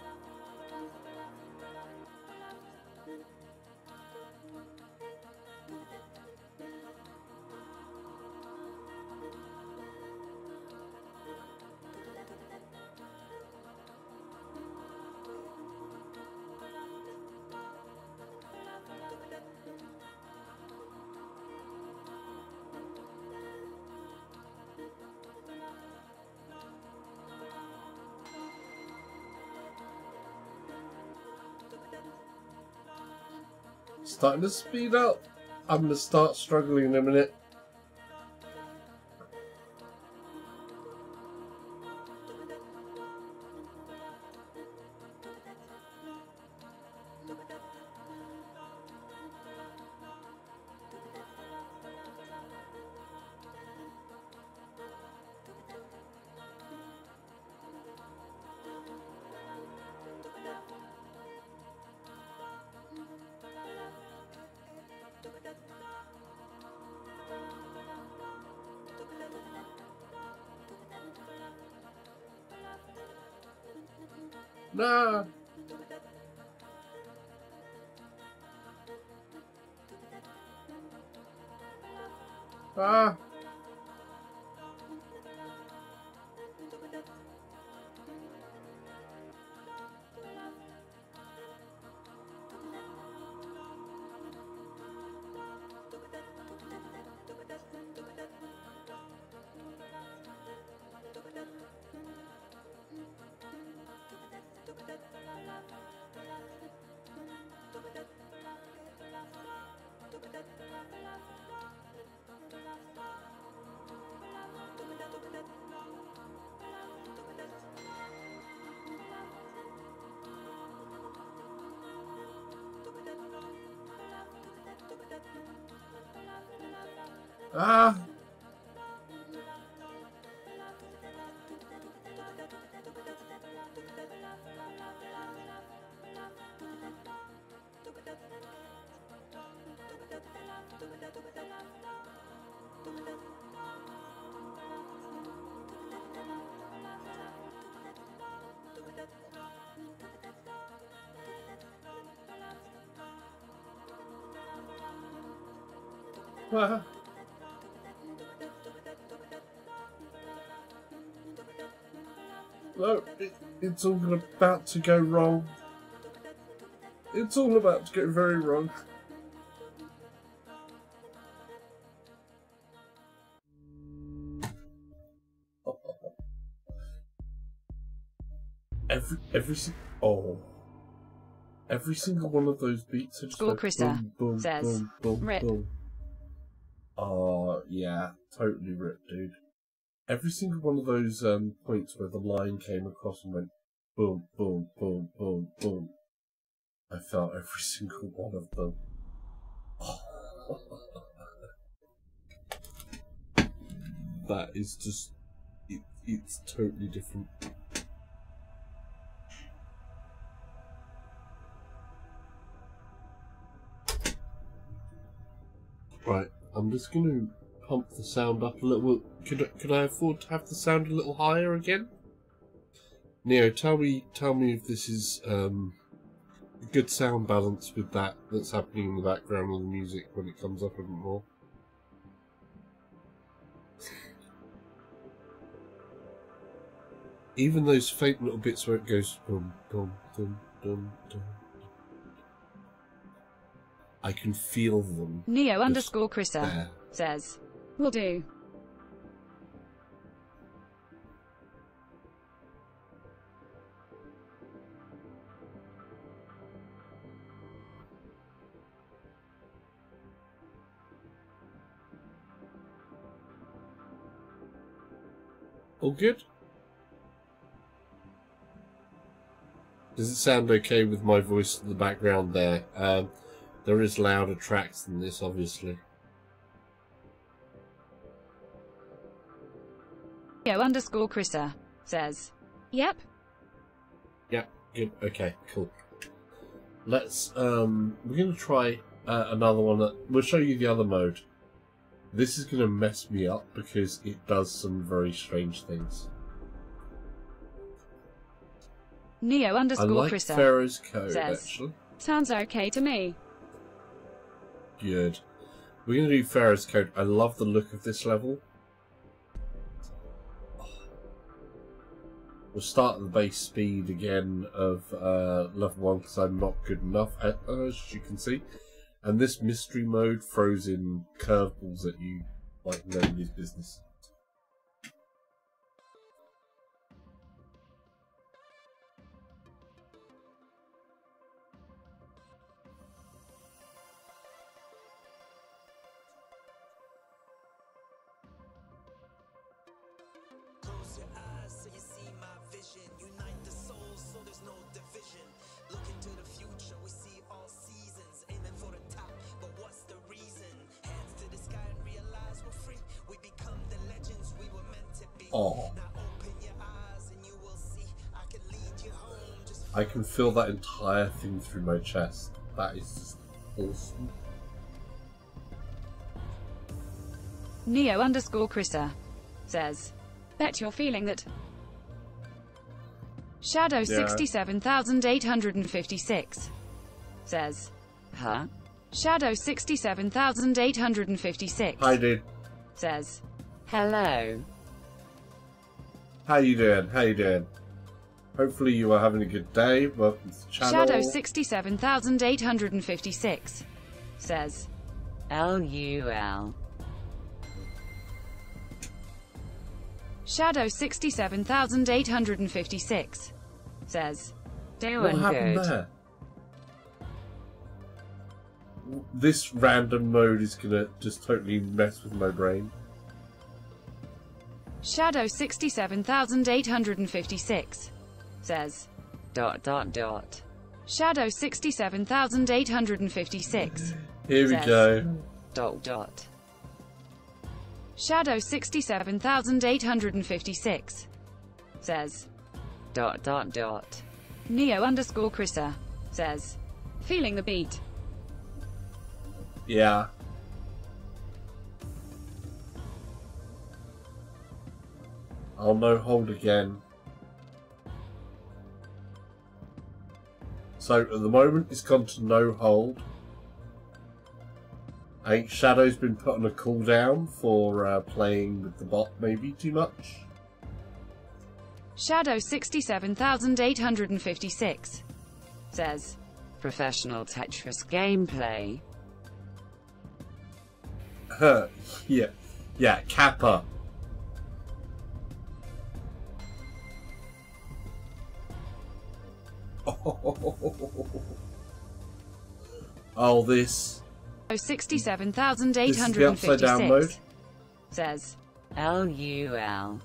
Speaker 1: Starting to speed up. I'm gonna start struggling in a minute. No. Ah. Ah. Ah. No, it's all about to go wrong. It's all about to go very wrong. Every single one of those beats are just
Speaker 2: Score
Speaker 1: like
Speaker 2: Krista
Speaker 1: boom, boom,
Speaker 2: says,
Speaker 1: boom, boom,
Speaker 2: rip.
Speaker 1: boom. Oh yeah, totally ripped, dude. Every single one of those points where the line came across and went boom, boom, boom, boom, boom. I felt every single one of them. That is just, it's totally different. Right, I'm just going to pump the sound up a little. Could I afford to have the sound a little higher again? Neo, tell me if this is a good sound balance with that's happening in the background of the music when it comes up a bit more. Even those faint little bits where it goes boom, boom, boom, boom, boom. I can feel them.
Speaker 2: Neo_Krista
Speaker 1: there.
Speaker 2: says, will do.
Speaker 1: All good? Does it sound okay with my voice in the background there? There is louder tracks than this, obviously.
Speaker 2: Neo_Krista says, yep.
Speaker 1: Yep, good, okay, cool. Let's, we're going to try another one. We'll show you the other mode. This is going to mess me up because it does some very strange things.
Speaker 2: Neo_Krista
Speaker 1: I like Pharaoh's Code,
Speaker 2: says,
Speaker 1: actually.
Speaker 2: sounds okay to me.
Speaker 1: Good. We're going to do Pharaoh's Code. I love the look of this level. We'll start at the base speed again of level 1 because I'm not good enough, as you can see. And this mystery mode throws in curveballs at you like nobody's business.
Speaker 3: Unite the souls so there's no division. Look into the future, we see all seasons. Aiming for the top, but what's the reason? Hands to the sky and realize we're free. We become the legends we were meant to be.
Speaker 1: Oh.
Speaker 3: Now open your eyes and you will see. I can lead you home. Just
Speaker 1: I can feel that entire thing through my chest. That is just awesome.
Speaker 2: Neo_Chrissa says, bet you're feeling that. Shadow 67856 says, huh? Shadow 67856
Speaker 1: Hi, dude.
Speaker 2: says, hello.
Speaker 1: How you doing? How you doing? Hopefully you are having a good day. Welcome to the channel.
Speaker 2: Shadow 67856 says, LUL. Shadow 67856 says, doing
Speaker 1: What happened
Speaker 2: good.
Speaker 1: there? This random mode is gonna just totally mess with my brain.
Speaker 2: Shadow 67856 says, ... Shadow 67856
Speaker 1: Here we
Speaker 2: says,
Speaker 1: go. ...
Speaker 2: Shadow 67856 says, ... Neo_Chrissa says, feeling the beat.
Speaker 1: Yeah. I'll no hold again. So at the moment it's gone to no hold. I think Shadow's been put on a cooldown for playing with the bot maybe too much.
Speaker 2: Shadow 67856 says, professional Tetris gameplay.
Speaker 1: Yeah, Kappa. Oh, this.
Speaker 2: 67856 says, LUL.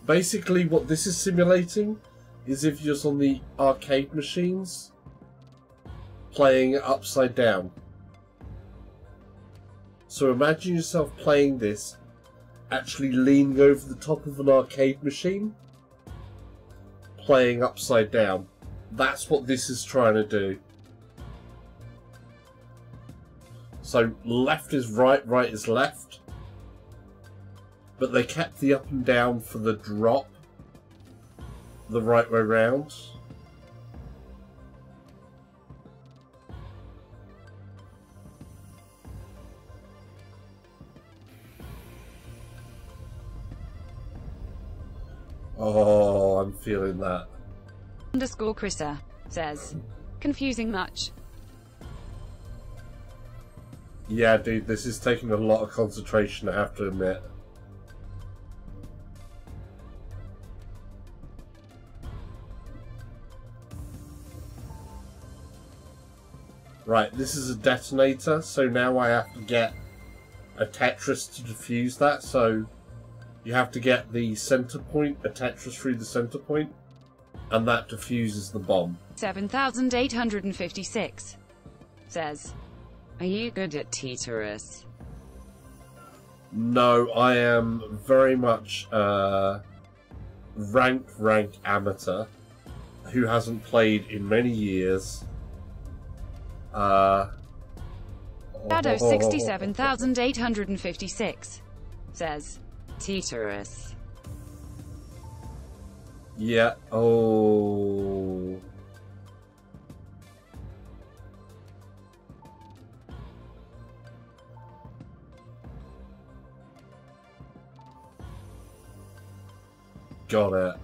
Speaker 1: Basically, what this is simulating is if you're on the arcade machines playing it upside down. So imagine yourself playing this, actually leaning over the top of an arcade machine, playing upside down. That's what this is trying to do. So left is right, right is left. But they kept the up and down for the drop the right way round. Oh, I'm feeling that.
Speaker 2: _Chrissa says, confusing much.
Speaker 1: Yeah, dude, this is taking a lot of concentration, I have to admit. Right, this is a detonator, so now I have to get a Tetris to defuse that, so you have to get the center point, a Tetris through the center point, and that diffuses the bomb.
Speaker 2: 7856 says, are you good at Tetris?
Speaker 1: No, I am very much rank amateur who hasn't played in many years.
Speaker 2: Shadow 67856 says, Tetris.
Speaker 1: Yeah, oh. Got it.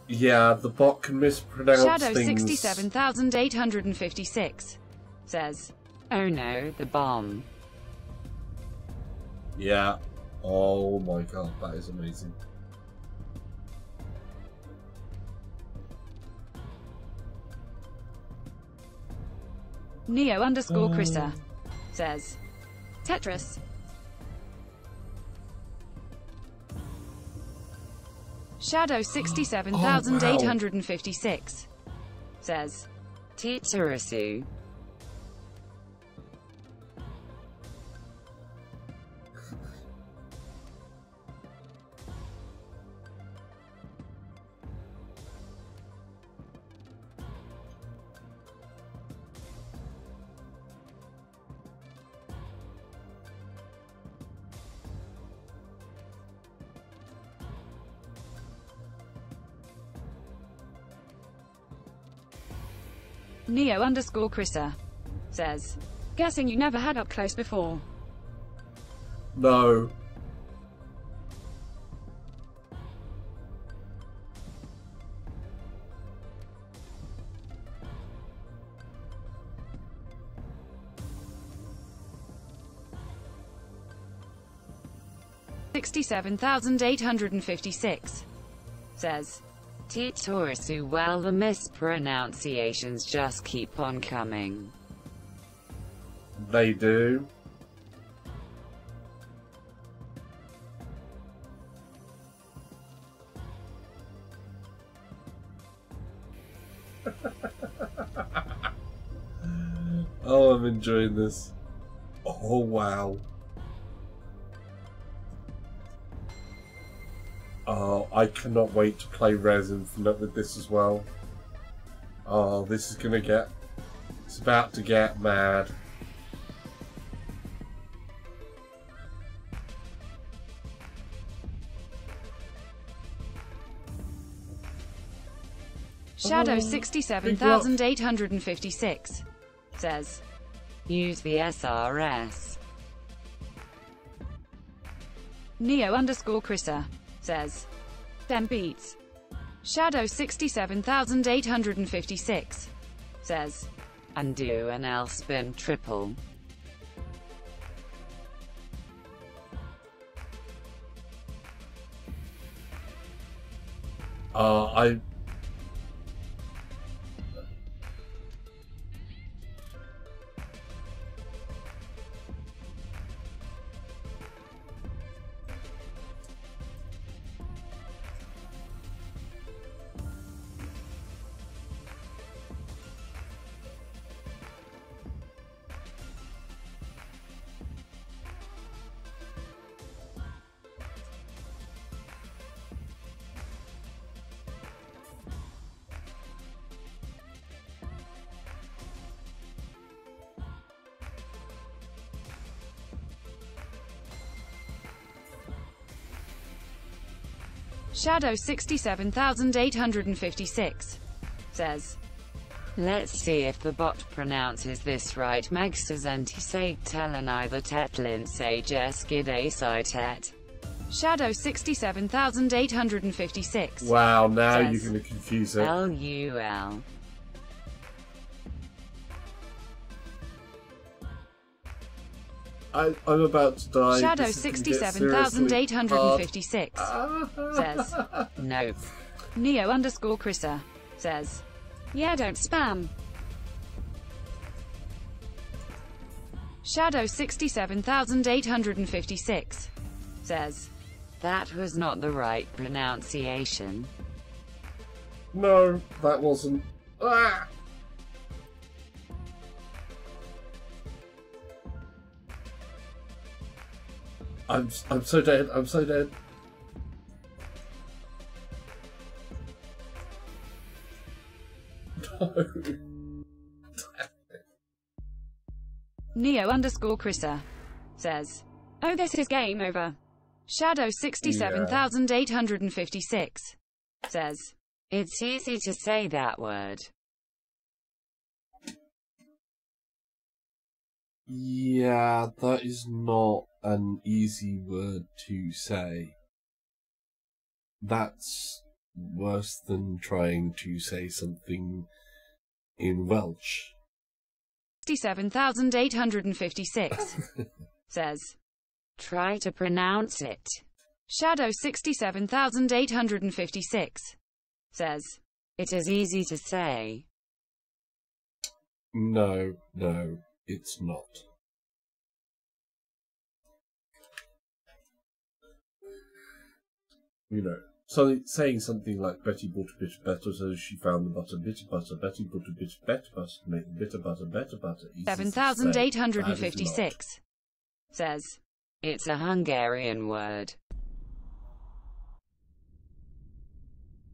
Speaker 1: Yeah, the bot can mispronounce
Speaker 2: Shadow
Speaker 1: things.
Speaker 2: 67856 says, oh no, the bomb.
Speaker 1: Yeah. Oh my god, that is amazing.
Speaker 2: Neo_Chrissa says Tetris. Shadow 67,856 says Tetsuya. Neo_Chrissa says, guessing you never had up close before.
Speaker 1: No.
Speaker 2: $67,856 says Tetsuya. Well, the mispronunciations just keep on coming.
Speaker 1: They do. Oh, I'm enjoying this. Oh, wow. Oh, I cannot wait to play Res Infinite with this as well. Oh, this is gonna get... It's about to get mad.
Speaker 2: Shadow 67,856 says, use the SRS. Neo_Chrissa says, them beats. Shadow 67,856 says, undo an L spin triple.
Speaker 1: I...
Speaker 2: Shadow 67,856 says, let's see if the bot pronounces this right. Magsazanti say tellen either tetlin say jeskid tet. Shadow 67,856.
Speaker 1: Wow, now
Speaker 2: says,
Speaker 1: you're going to confuse it.
Speaker 2: LUL.
Speaker 1: I'm about to die.
Speaker 2: Shadow 67,856 says, nope. Neo_Chrissa says, yeah, don't spam. Shadow 67,856 says, that was not the right pronunciation.
Speaker 1: No, that wasn't. Ah! I'm so dead. I'm so dead. No.
Speaker 2: Neo_Chrissa says, oh, this is game over. Shadow 67,856 says, it's easy to say that word.
Speaker 1: Yeah, that is not an easy word to say. That's worse than trying to say something in Welsh.
Speaker 2: 67,856 says, try to pronounce it. Shadow 67,856 says, it is easy to say.
Speaker 1: No, it's not. you know, saying something like Betty bought a bit of butter, so she found the butter, bitter butter. Betty bought a bit of better butter to make the bitter butter better butter.
Speaker 2: 7,856 says, it's a Hungarian word.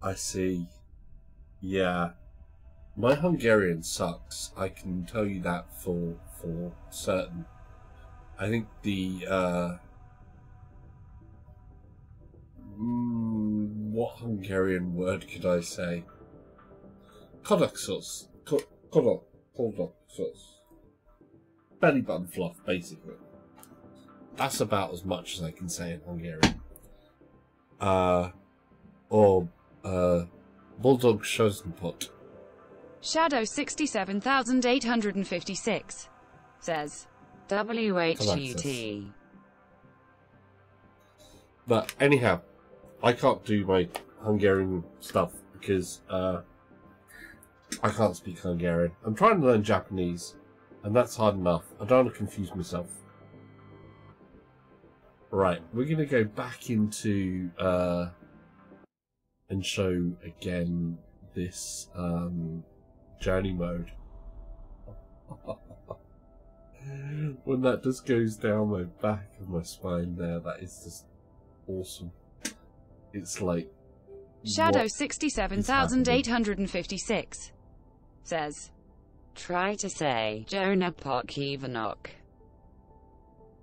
Speaker 1: I see. Yeah. My Hungarian sucks. I can tell you that for certain. I think the what Hungarian word could I say? Kodaksos. Kodaksos. Belly button fluff, basically. That's about as much as I can say in Hungarian. Or Bulldog Schosenpot.
Speaker 2: Shadow 67,856 says, WHUT.
Speaker 1: But anyhow, I can't do my Hungarian stuff because I can't speak Hungarian. I'm trying to learn Japanese, and that's hard enough. I don't want to confuse myself. Right, we're going to go back into and show again this journey mode. When that just goes down my back of my spine there, that is just awesome. It's like
Speaker 2: Shadow 67,856 says, try to say Jonah Pokivanok.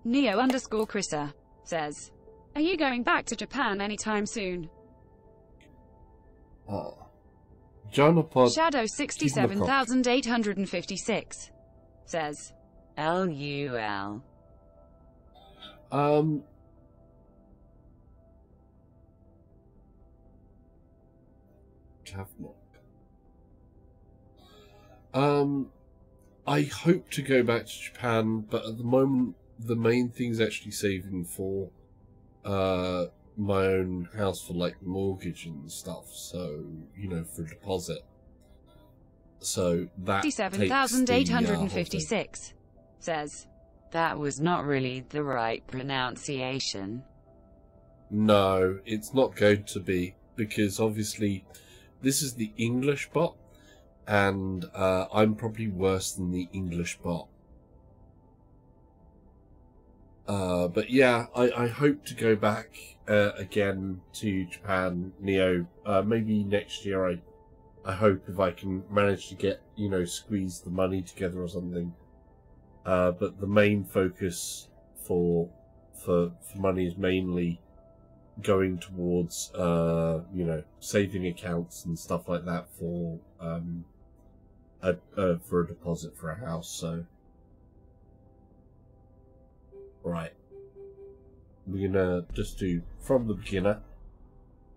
Speaker 2: Neo_Chrissa says, are you going back to Japan anytime soon? Shadow 67,856 says, LUL.
Speaker 1: I hope to go back to Japan, but at the moment the main thing's actually saving for my own house for like mortgage and stuff, so you know, for deposit. So that
Speaker 2: 57,856 says, that was not really the right pronunciation.
Speaker 1: No, it's not going to be, because obviously this is the English bot, and I'm probably worse than the English bot. But yeah, I hope to go back again to Japan, Neo. Maybe next year. I hope, if I can manage to get, you know, squeeze the money together or something. But the main focus for money is mainly going towards you know, saving accounts and stuff like that for a deposit for a house. So right, we're gonna just do from the beginner,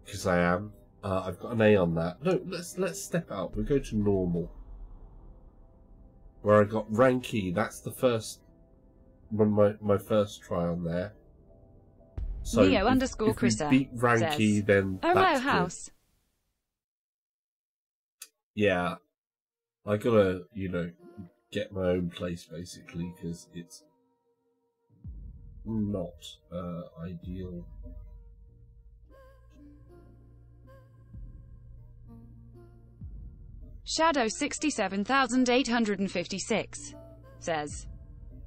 Speaker 1: because I am. I've got an A on that. No, let's step out. We go to normal, where I got Ranky. That's the first one, my first try on there. So if we beat Ranky,
Speaker 2: says,
Speaker 1: then
Speaker 2: oh,
Speaker 1: that's
Speaker 2: house.
Speaker 1: Good. Yeah, I gotta, you know, get my own place basically, because it's not ideal.
Speaker 2: Shadow 67,856 says,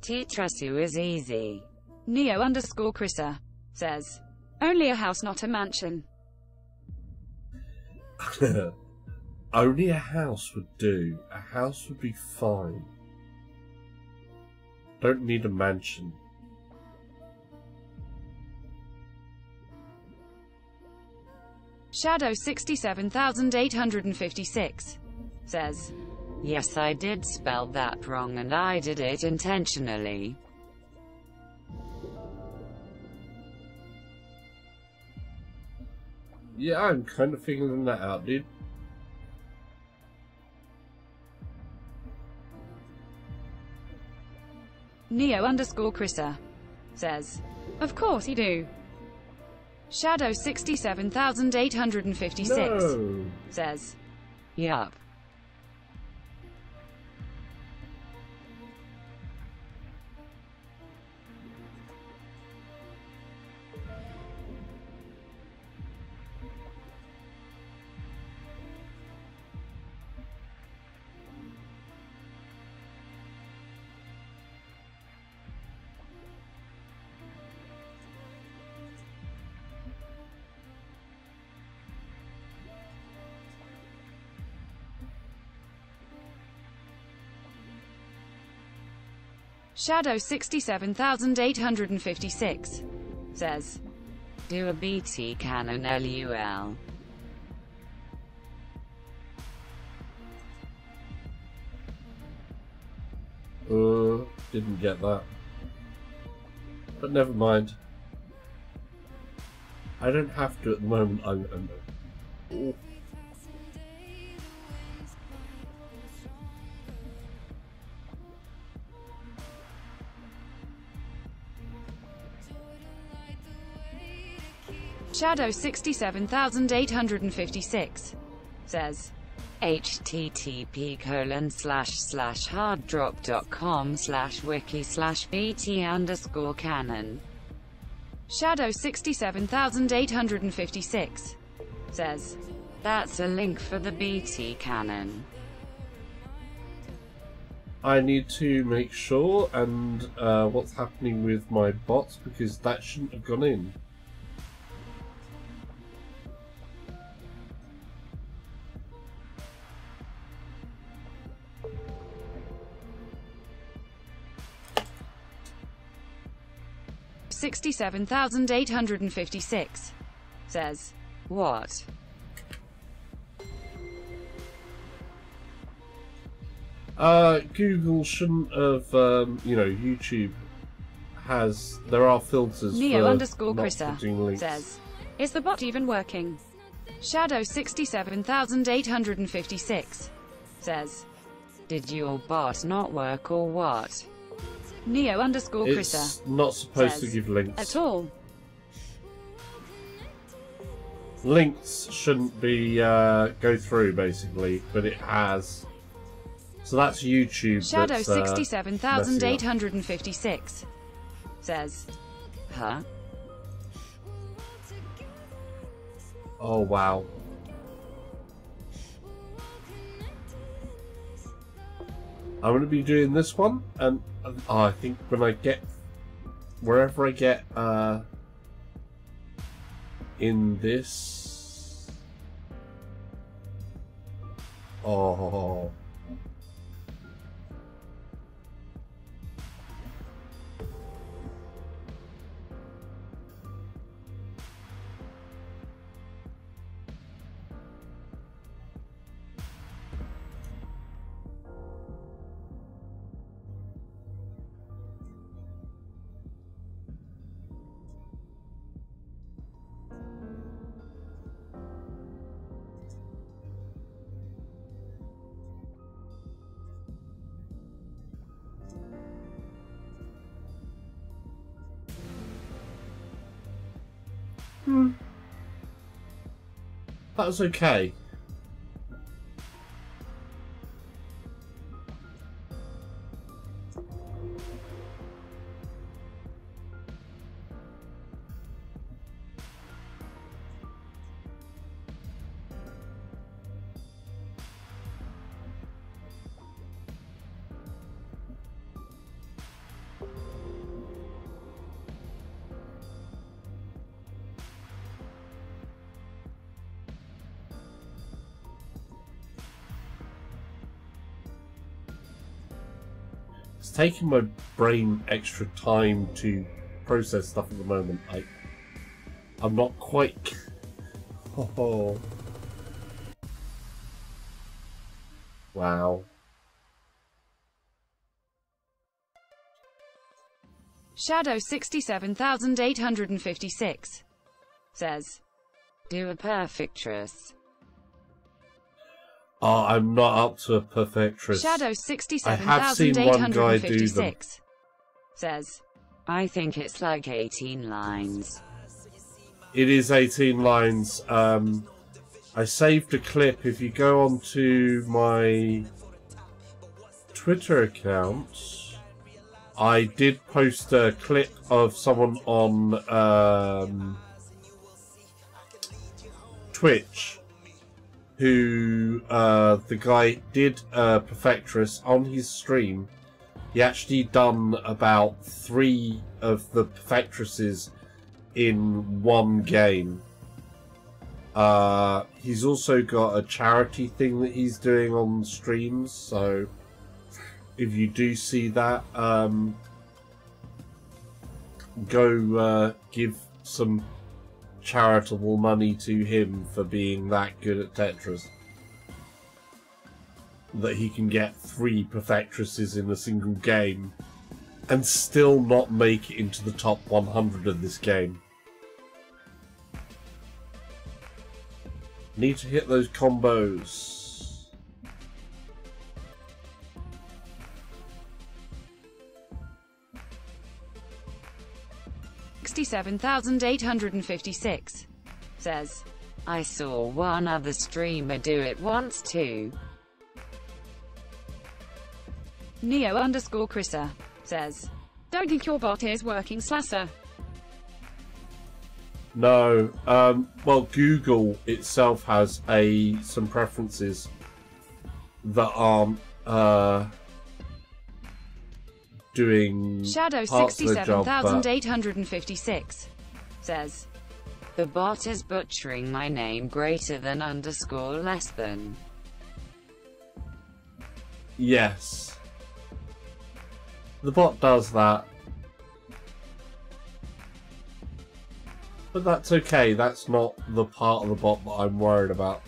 Speaker 2: Tetris is easy. Neo_Chrissa says, only a house, not a mansion.
Speaker 1: Only a house would do. A house would be fine. Don't need a mansion.
Speaker 2: Shadow 67,856 says, yes, I did spell that wrong and I did it intentionally.
Speaker 1: Yeah, I'm kind of figuring that out, dude.
Speaker 2: Neo_Chrissa says, of course you do. Shadow 67,856 says, yup. Shadow 67856 says, do a BT cannon LUL.
Speaker 1: Didn't get that. But never mind. I don't have to at the moment. Oh.
Speaker 2: Shadow 67856 says, http://harddrop.com/wiki/bt_canon. Shadow 67856 says, that's a link for the BT cannon.
Speaker 1: I need to make sure and what's happening with my bots, because that shouldn't have gone in.
Speaker 2: $67,856 says, what?
Speaker 1: Google shouldn't have, you know, YouTube there are filters
Speaker 2: Neo
Speaker 1: for
Speaker 2: underscore
Speaker 1: not
Speaker 2: Chrissa
Speaker 1: putting links.
Speaker 2: says, is the bot even working? Shadow 67856 says, did your bot not work or what? Neo underscore Chrissa
Speaker 1: It's not supposed to give links.
Speaker 2: at all.
Speaker 1: Links shouldn't be go through basically, but it has. So that's YouTube.
Speaker 2: Shadow
Speaker 1: that's,
Speaker 2: 67856 says, huh?
Speaker 1: Oh wow. I'm going to be doing this one, and I think when I get wherever I get in this. Oh. That was okay. It's taking my brain extra time to process stuff at the moment. I'm not quite. Oh. Wow.
Speaker 2: Shadow 67856 says, do a perfectress.
Speaker 1: Oh, I'm not up to a perfectress.
Speaker 2: Shadow
Speaker 1: I have seen one guy do them.
Speaker 2: 67856 says, I think it's like 18 lines.
Speaker 1: It is 18 lines. I saved a clip. If you go onto my Twitter account, I did post a clip of someone on Twitch who the guy did perfectress on his stream. He actually done about 3 of the perfectresses in one game. He's also got a charity thing that he's doing on streams, so if you do see that, go give some charitable money to him for being that good at Tetris. That he can get 3 perfectresses in a single game and still not make it into the top 100 of this game. Need to hit those combos.
Speaker 2: $67,856 says,
Speaker 4: I saw one other streamer do it once too.
Speaker 2: Neo_Chrissa says, don't think your bot is working, Slasher.
Speaker 1: No, well, Google itself has some preferences that aren't doing
Speaker 2: Shadow
Speaker 1: parts of the job, but
Speaker 2: 67,856 says,
Speaker 4: The bot is butchering my name greater than _ less than.
Speaker 1: yes, the bot does that. But that's okay, that's not the part of the bot that I'm worried about.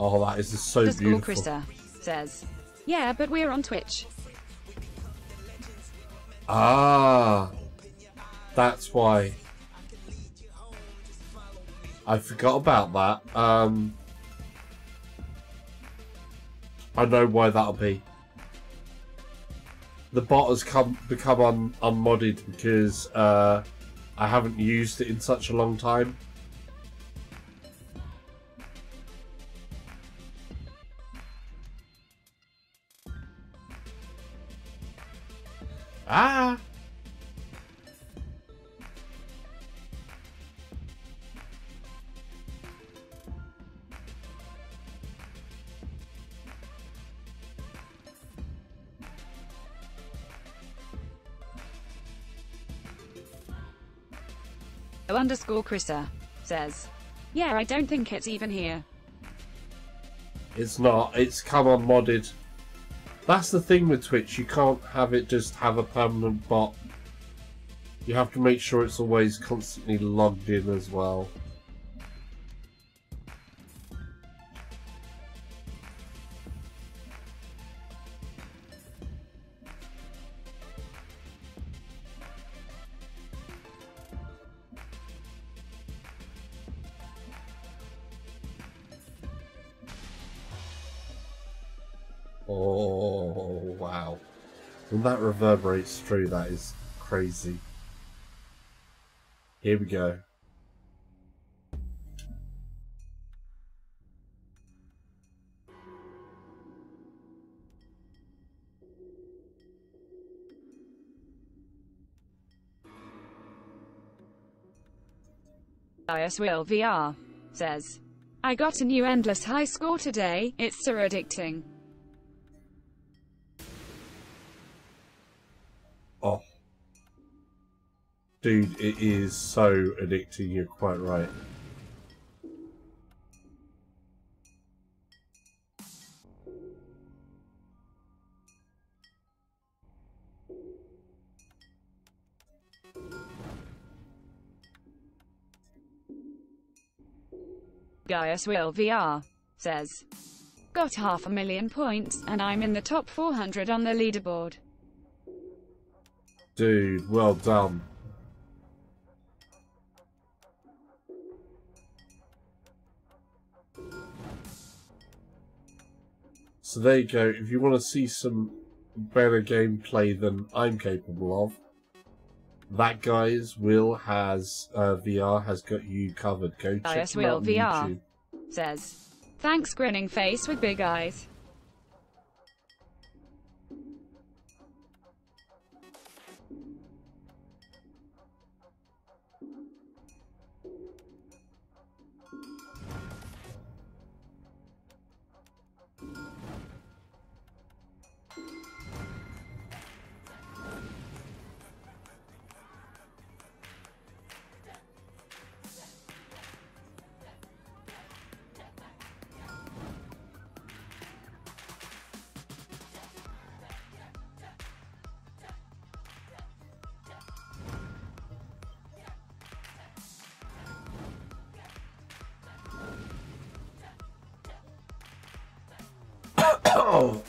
Speaker 1: Oh, that is so beautiful.
Speaker 2: Chrissa says, yeah, but we're on Twitch.
Speaker 1: Ah, that's why. I forgot about that. I know why that'll be. The bot has become unmodded because I haven't used it in such a long time. Ah!
Speaker 2: Chrissa says, yeah, I don't think it's even here.
Speaker 1: It's not. It's come unmodded. That's the thing with Twitch. You can't have it just have a permanent bot. You have to make sure it's always constantly logged in as well. Oh, wow. When that reverberates through, that is crazy. Here we go.
Speaker 2: Will VR says, I got a new endless high score today, it's so addicting.
Speaker 1: Oh. Dude, it is so addicting, you're quite right.
Speaker 2: Will VR says, got 500,000 points, and I'm in the top 400 on the leaderboard.
Speaker 1: Dude, well done. So there you go. If you want to see some better gameplay than I'm capable of, that guys, Will has VR has got you covered. Go check him out on YouTube.
Speaker 2: Says, thanks grinning face with big eyes.
Speaker 1: Oh.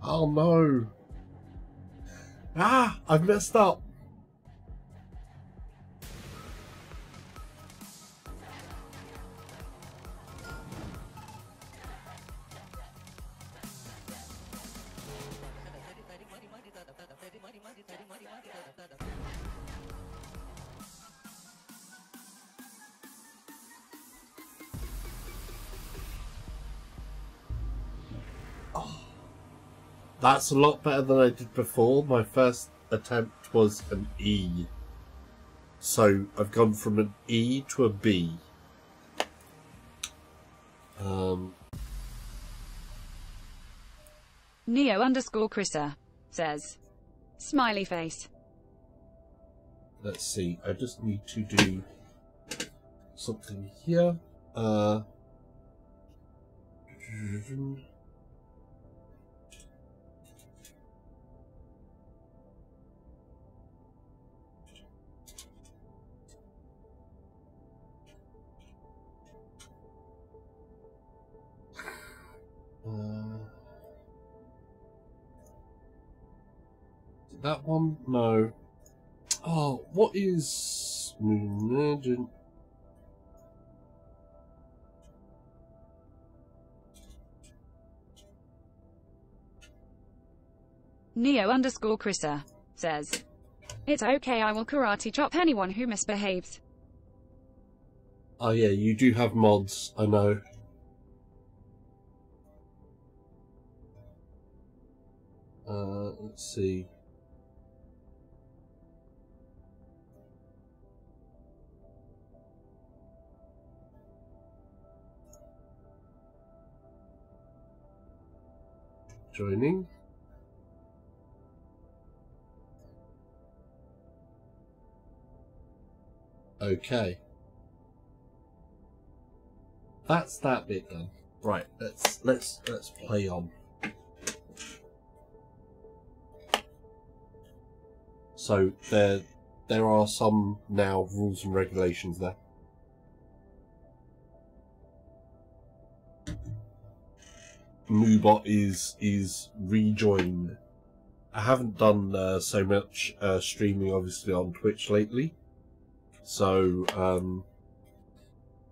Speaker 1: Oh no! Ah! I've messed up! That's a lot better than I did before. My first attempt was an E. So I've gone from an E to a B.
Speaker 2: Neo_Chrissa says, smiley face.
Speaker 1: Let's see. I just need to do something here. That one? No. Oh, what is...
Speaker 2: Neo_Chrissa says, it's okay, I will karate chop anyone who misbehaves.
Speaker 1: Oh yeah, you do have mods, I know. Let's see. Joining. Okay. That's that bit done. Right, let's play on. So there are some now rules and regulations there. Moobot is rejoined. I haven't done so much streaming obviously on Twitch lately, so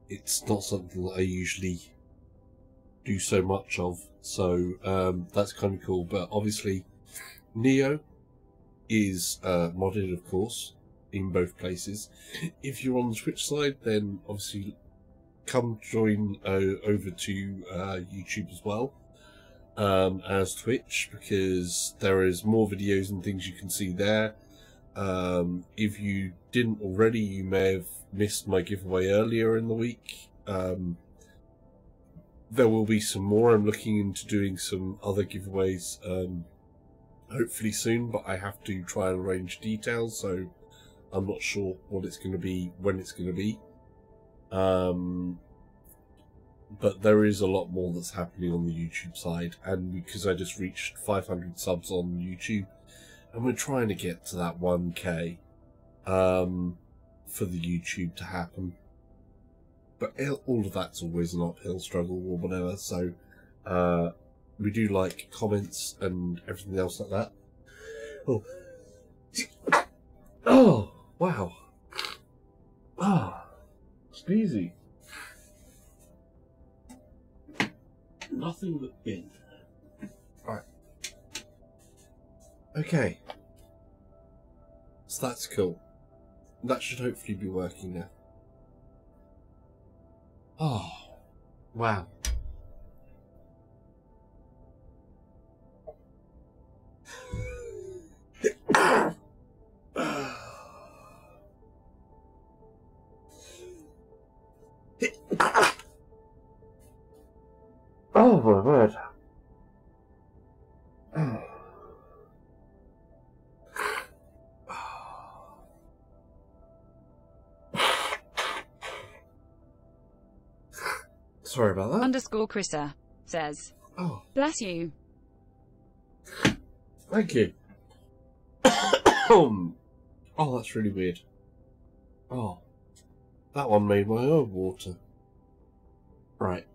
Speaker 1: it's not something that I usually do so much of. So that's kind of cool. But obviously, Neo is modded, of course, in both places. If you're on the Twitch side, then obviously come join over to YouTube as well as Twitch, because there is more videos and things you can see there. If you didn't already, you may have missed my giveaway earlier in the week. There will be some more. I'm looking into doing some other giveaways hopefully soon, but I have to try and arrange details, so I'm not sure what it's going to be, when it's going to be. But there is a lot more that's happening on the YouTube side, and because I just reached 500 subs on YouTube, and we're trying to get to that 1K for the YouTube to happen. But all of that's always an uphill struggle or whatever, so we do like comments and everything else like that. Oh, oh, wow. Ah, sneezy. Nothing but bin. Right. Okay. So that's cool. That should hopefully be working now. Oh, wow. Oh my word. Sorry about that.
Speaker 2: Underscore Chrissa says,
Speaker 1: Oh,
Speaker 2: bless you.
Speaker 1: thank you. Oh, that's really weird. Oh, that one made my own water. Right.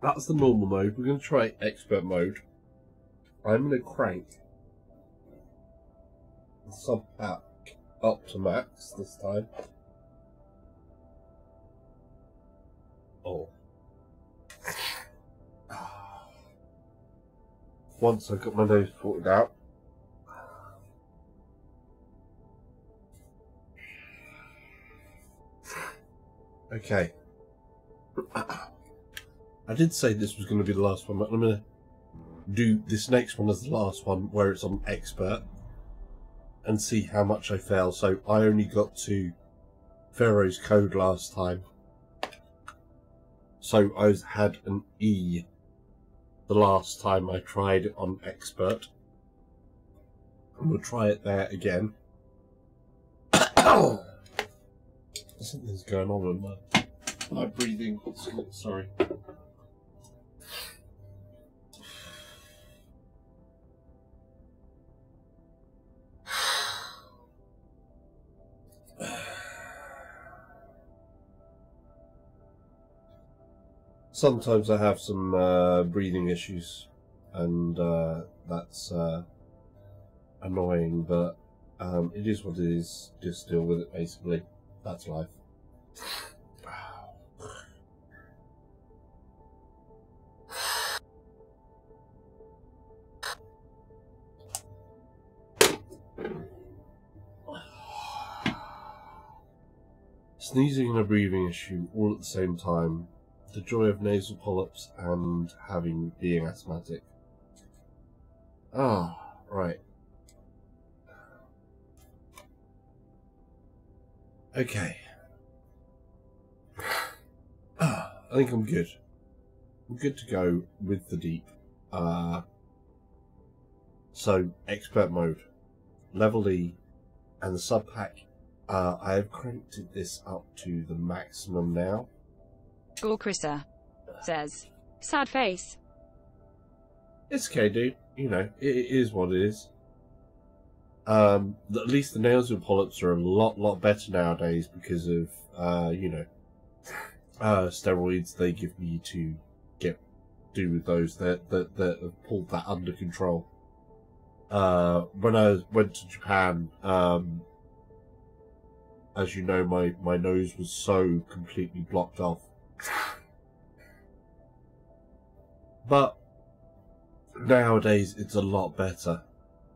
Speaker 1: That's the normal mode. We're going to try expert mode. I'm going to crank the SUBPAC up to max this time. Oh. Once I've got my nose sorted out. Okay. I did say this was going to be the last one, but I'm going to do this next one as the last one, where it's on expert, and see how much I fail. So I only got to Pharaoh's Code last time. So I had an E the last time I tried it on expert. And we'll try it there again. Something's going on with my breathing. Sorry. Sometimes I have some breathing issues, and that's annoying, but it is what it is. Just deal with it, basically. That's life. Sneezing and a breathing issue all at the same time. The joy of nasal polyps and being asthmatic. Ah, right. Okay. I think I'm good. I'm good to go with the deep. So, expert mode. Level E and the SUBPAC. I have cranked this up to the maximum now.
Speaker 2: Gore Chrissa says, sad face.
Speaker 1: It's okay, dude. You know, it is what it is. At least the nasal polyps are a lot better nowadays because of, you know, steroids they give me to do with those that have pulled that under control. When I went to Japan, as you know, my nose was so completely blocked off. But nowadays it's a lot better,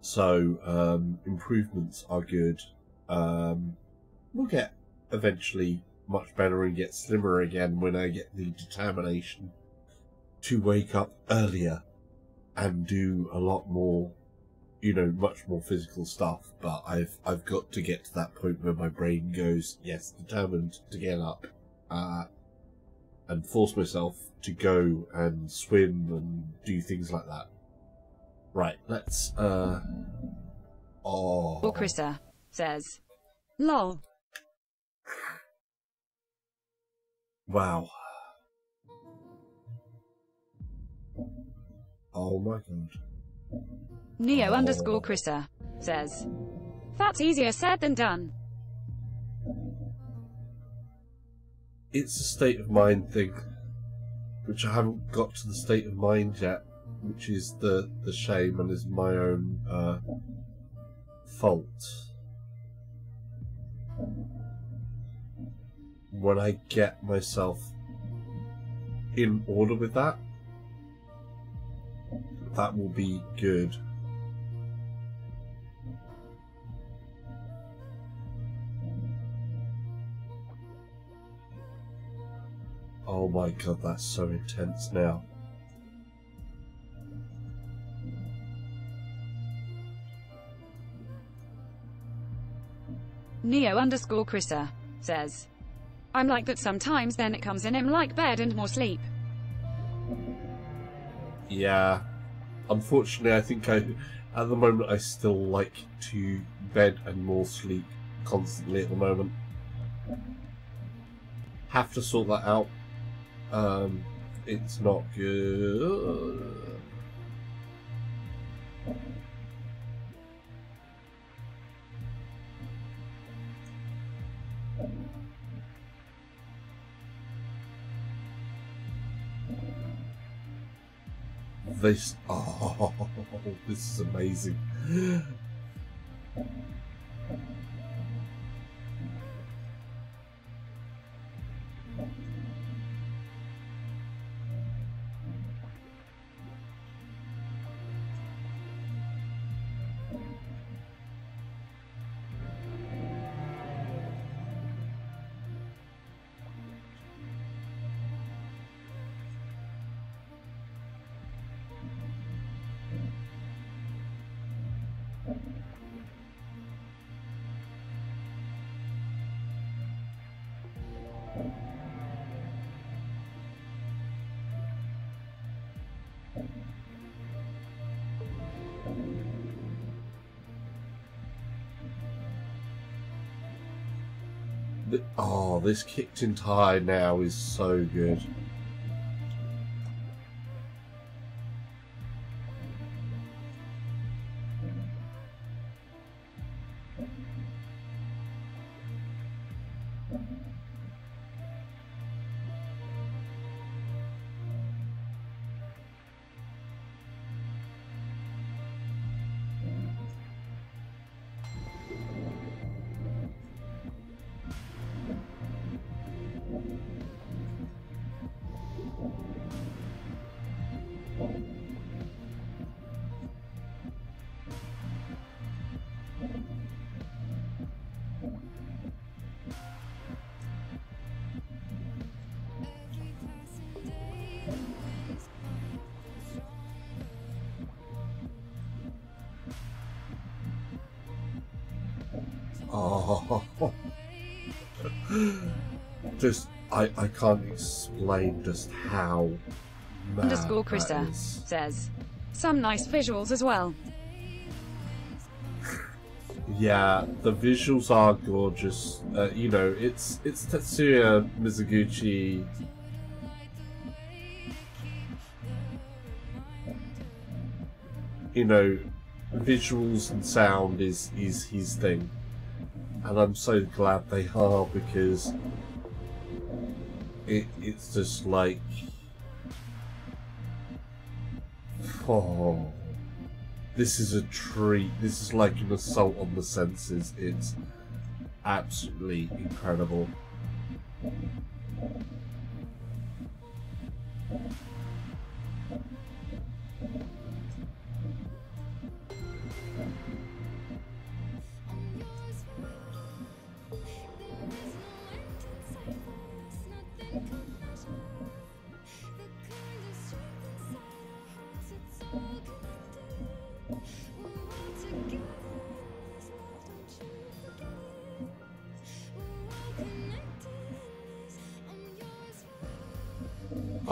Speaker 1: so improvements are good. We'll get eventually much better and get slimmer again when I get the determination to wake up earlier and do a lot more, you know, much more physical stuff. But I've got to get to that point where my brain goes, yes, determined to get up and force myself to go and swim and do things like that. Right, let's
Speaker 2: Or Krista says, lol.
Speaker 1: Wow. Oh my god.
Speaker 2: Neo underscore Krista says, that's easier said than done.
Speaker 1: It's a state of mind thing, which I haven't got to the state of mind yet, which is the shame and is my own fault. When I get myself in order with that, that will be good. Oh my god, that's so intense now.
Speaker 2: Neo underscore Krista says, I'm like that sometimes, then it comes in him like bed and more sleep.
Speaker 1: Yeah. Unfortunately, I think at the moment I still like to bed and more sleep constantly at the moment. Have to sort that out. It's not good. This, oh, this is amazing. Oh, this kicked in tie now is so good. Oh, just I can't explain just how mad
Speaker 2: Underscore
Speaker 1: that
Speaker 2: Krista
Speaker 1: is.
Speaker 2: says, some nice visuals as well.
Speaker 1: Yeah, the visuals are gorgeous. You know, it's Tetsuya Mizuguchi. You know, visuals and sound is his thing, and I'm so glad they are, because it's just like, oh, this is a treat. This is like an assault on the senses. It's absolutely incredible.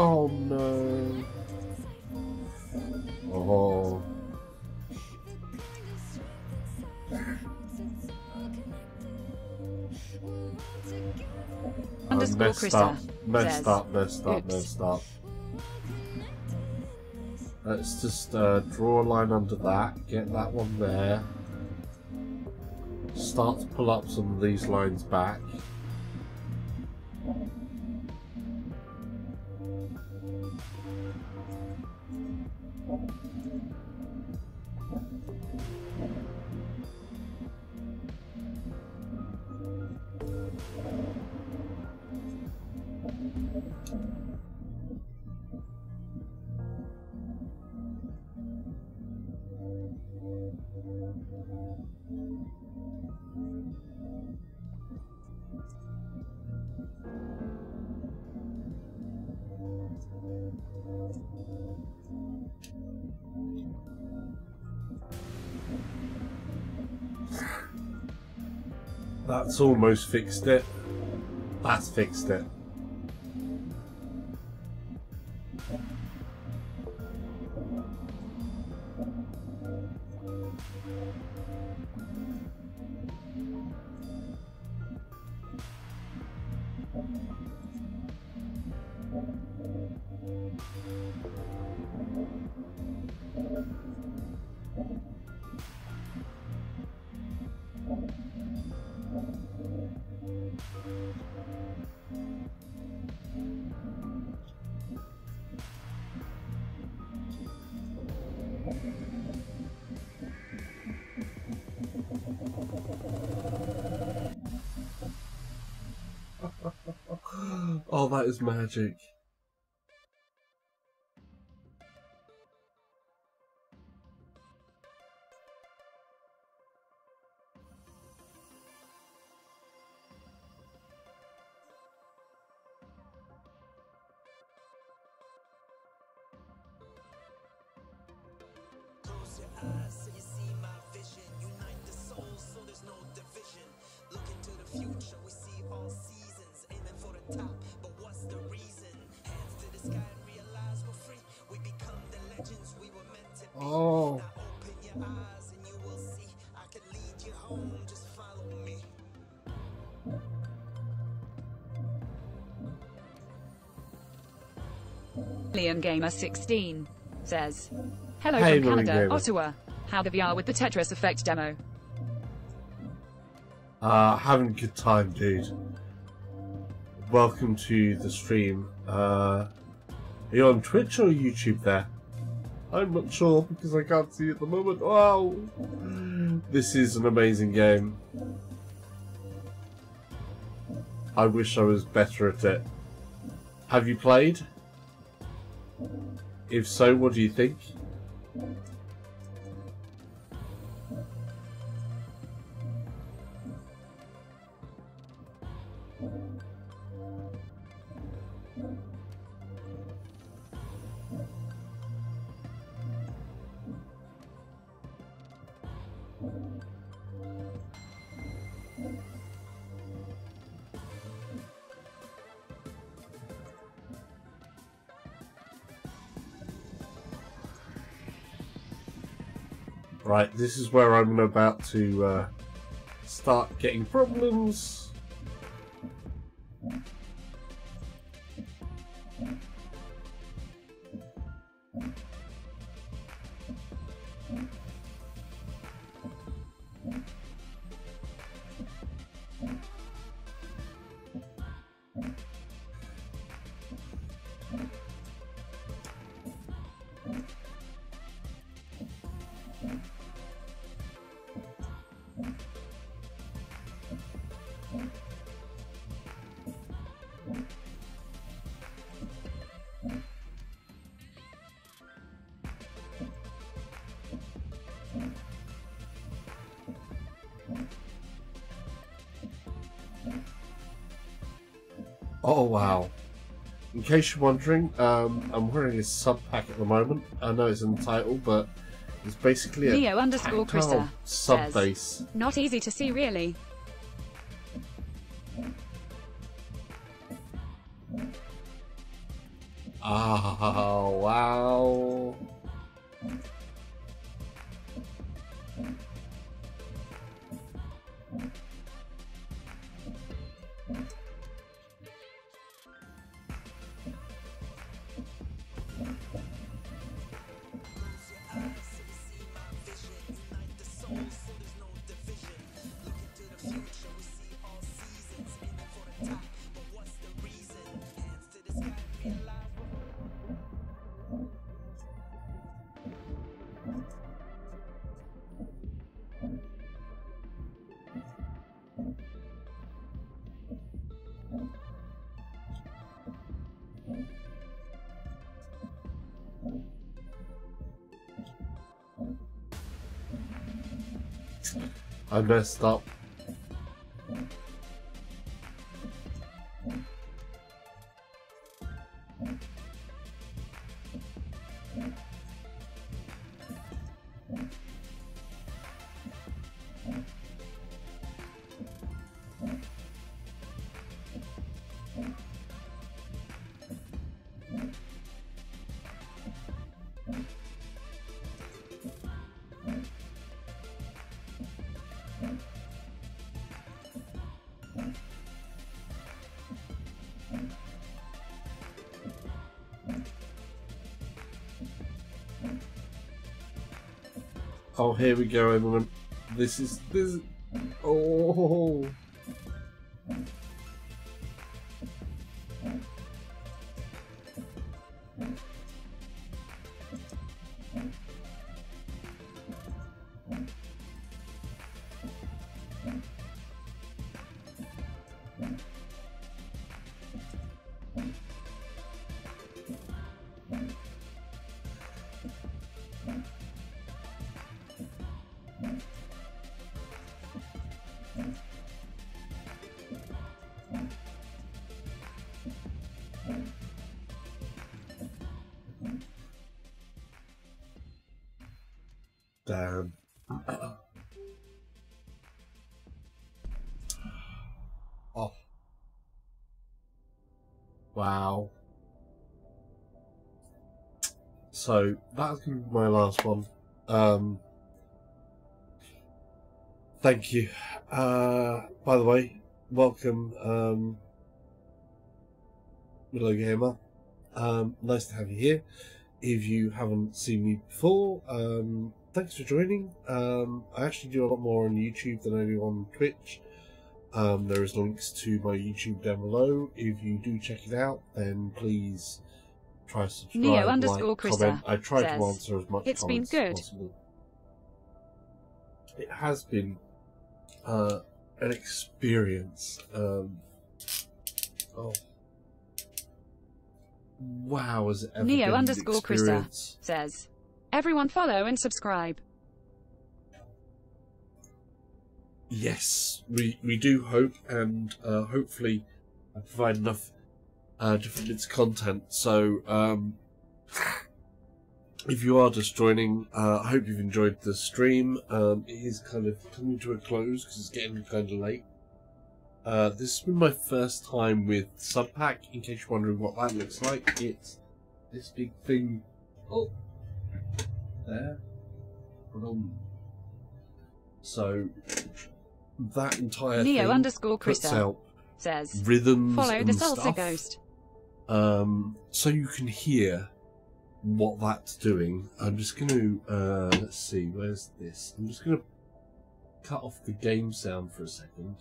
Speaker 1: Oh no. Oh.
Speaker 2: Underscore
Speaker 1: Messed
Speaker 2: Krista
Speaker 1: up,
Speaker 2: says,
Speaker 1: messed up. Let's just draw a line under that, get that one there. Start to pull up some of these lines back. That's almost fixed it. That's fixed it. Oh, that is magic.
Speaker 3: Close your eyes so you see my vision. Unite the souls so there's no division. Look into the future, we see all seasons. Aiming for the top, but what's the reason? Hands to the sky and realize we're free. We become the legends we were meant to be.
Speaker 1: Oh.
Speaker 3: Now open your eyes and you will see. I can lead you home, just follow me.
Speaker 2: Liam Gamer 16 says, hello
Speaker 1: Hey,
Speaker 2: from
Speaker 1: Liam
Speaker 2: Canada,
Speaker 1: Gamer.
Speaker 2: Ottawa. How the VR with the Tetris Effect demo?
Speaker 1: Having a good time, dude. Welcome to the stream. Are you on Twitch or YouTube there? I'm not sure because I can't see at the moment. Wow! This is an amazing game. I wish I was better at it. Have you played? If so, what do you think? Right, this is where I'm about to start getting problems. Oh wow. In case you're wondering, I'm wearing a SUBPAC at the moment. I know it's in the title, but it's basically a
Speaker 2: Leo underscore
Speaker 1: tactile
Speaker 2: Krista
Speaker 1: sub
Speaker 2: says,
Speaker 1: bass.
Speaker 2: not easy to see really.
Speaker 1: Oh, wow. I messed up. Oh, here we go, everyone. This is. Oh. Damn. Oh. Wow. So that's gonna be my last one. Thank you. By the way, welcome, Willow Gamer. Nice to have you here. If you haven't seen me before, thanks for joining. I actually do a lot more on YouTube than I do on Twitch. There is links to my YouTube down below. If you do check it out, then please try to subscribe, like, comment. I try to answer as much comments as possible. It has been an experience. Oh. Wow, has it ever been an experience?
Speaker 2: Says, everyone follow and subscribe.
Speaker 1: Yes, we do hope, and hopefully I provide enough different bits of content. So if you are just joining, I hope you've enjoyed the stream. It is kind of coming to a close because it's getting kind of late. This has been my first time with SUBPAC. In case you're wondering what that looks like, it's this big thing. Oh, there. So that entire thing puts out
Speaker 2: says,
Speaker 1: rhythms
Speaker 2: follow the
Speaker 1: and
Speaker 2: salsa
Speaker 1: stuff.
Speaker 2: ghost.
Speaker 1: So you can hear what that's doing. I'm just going to let's see, where's this? I'm just going to cut off the game sound for a second,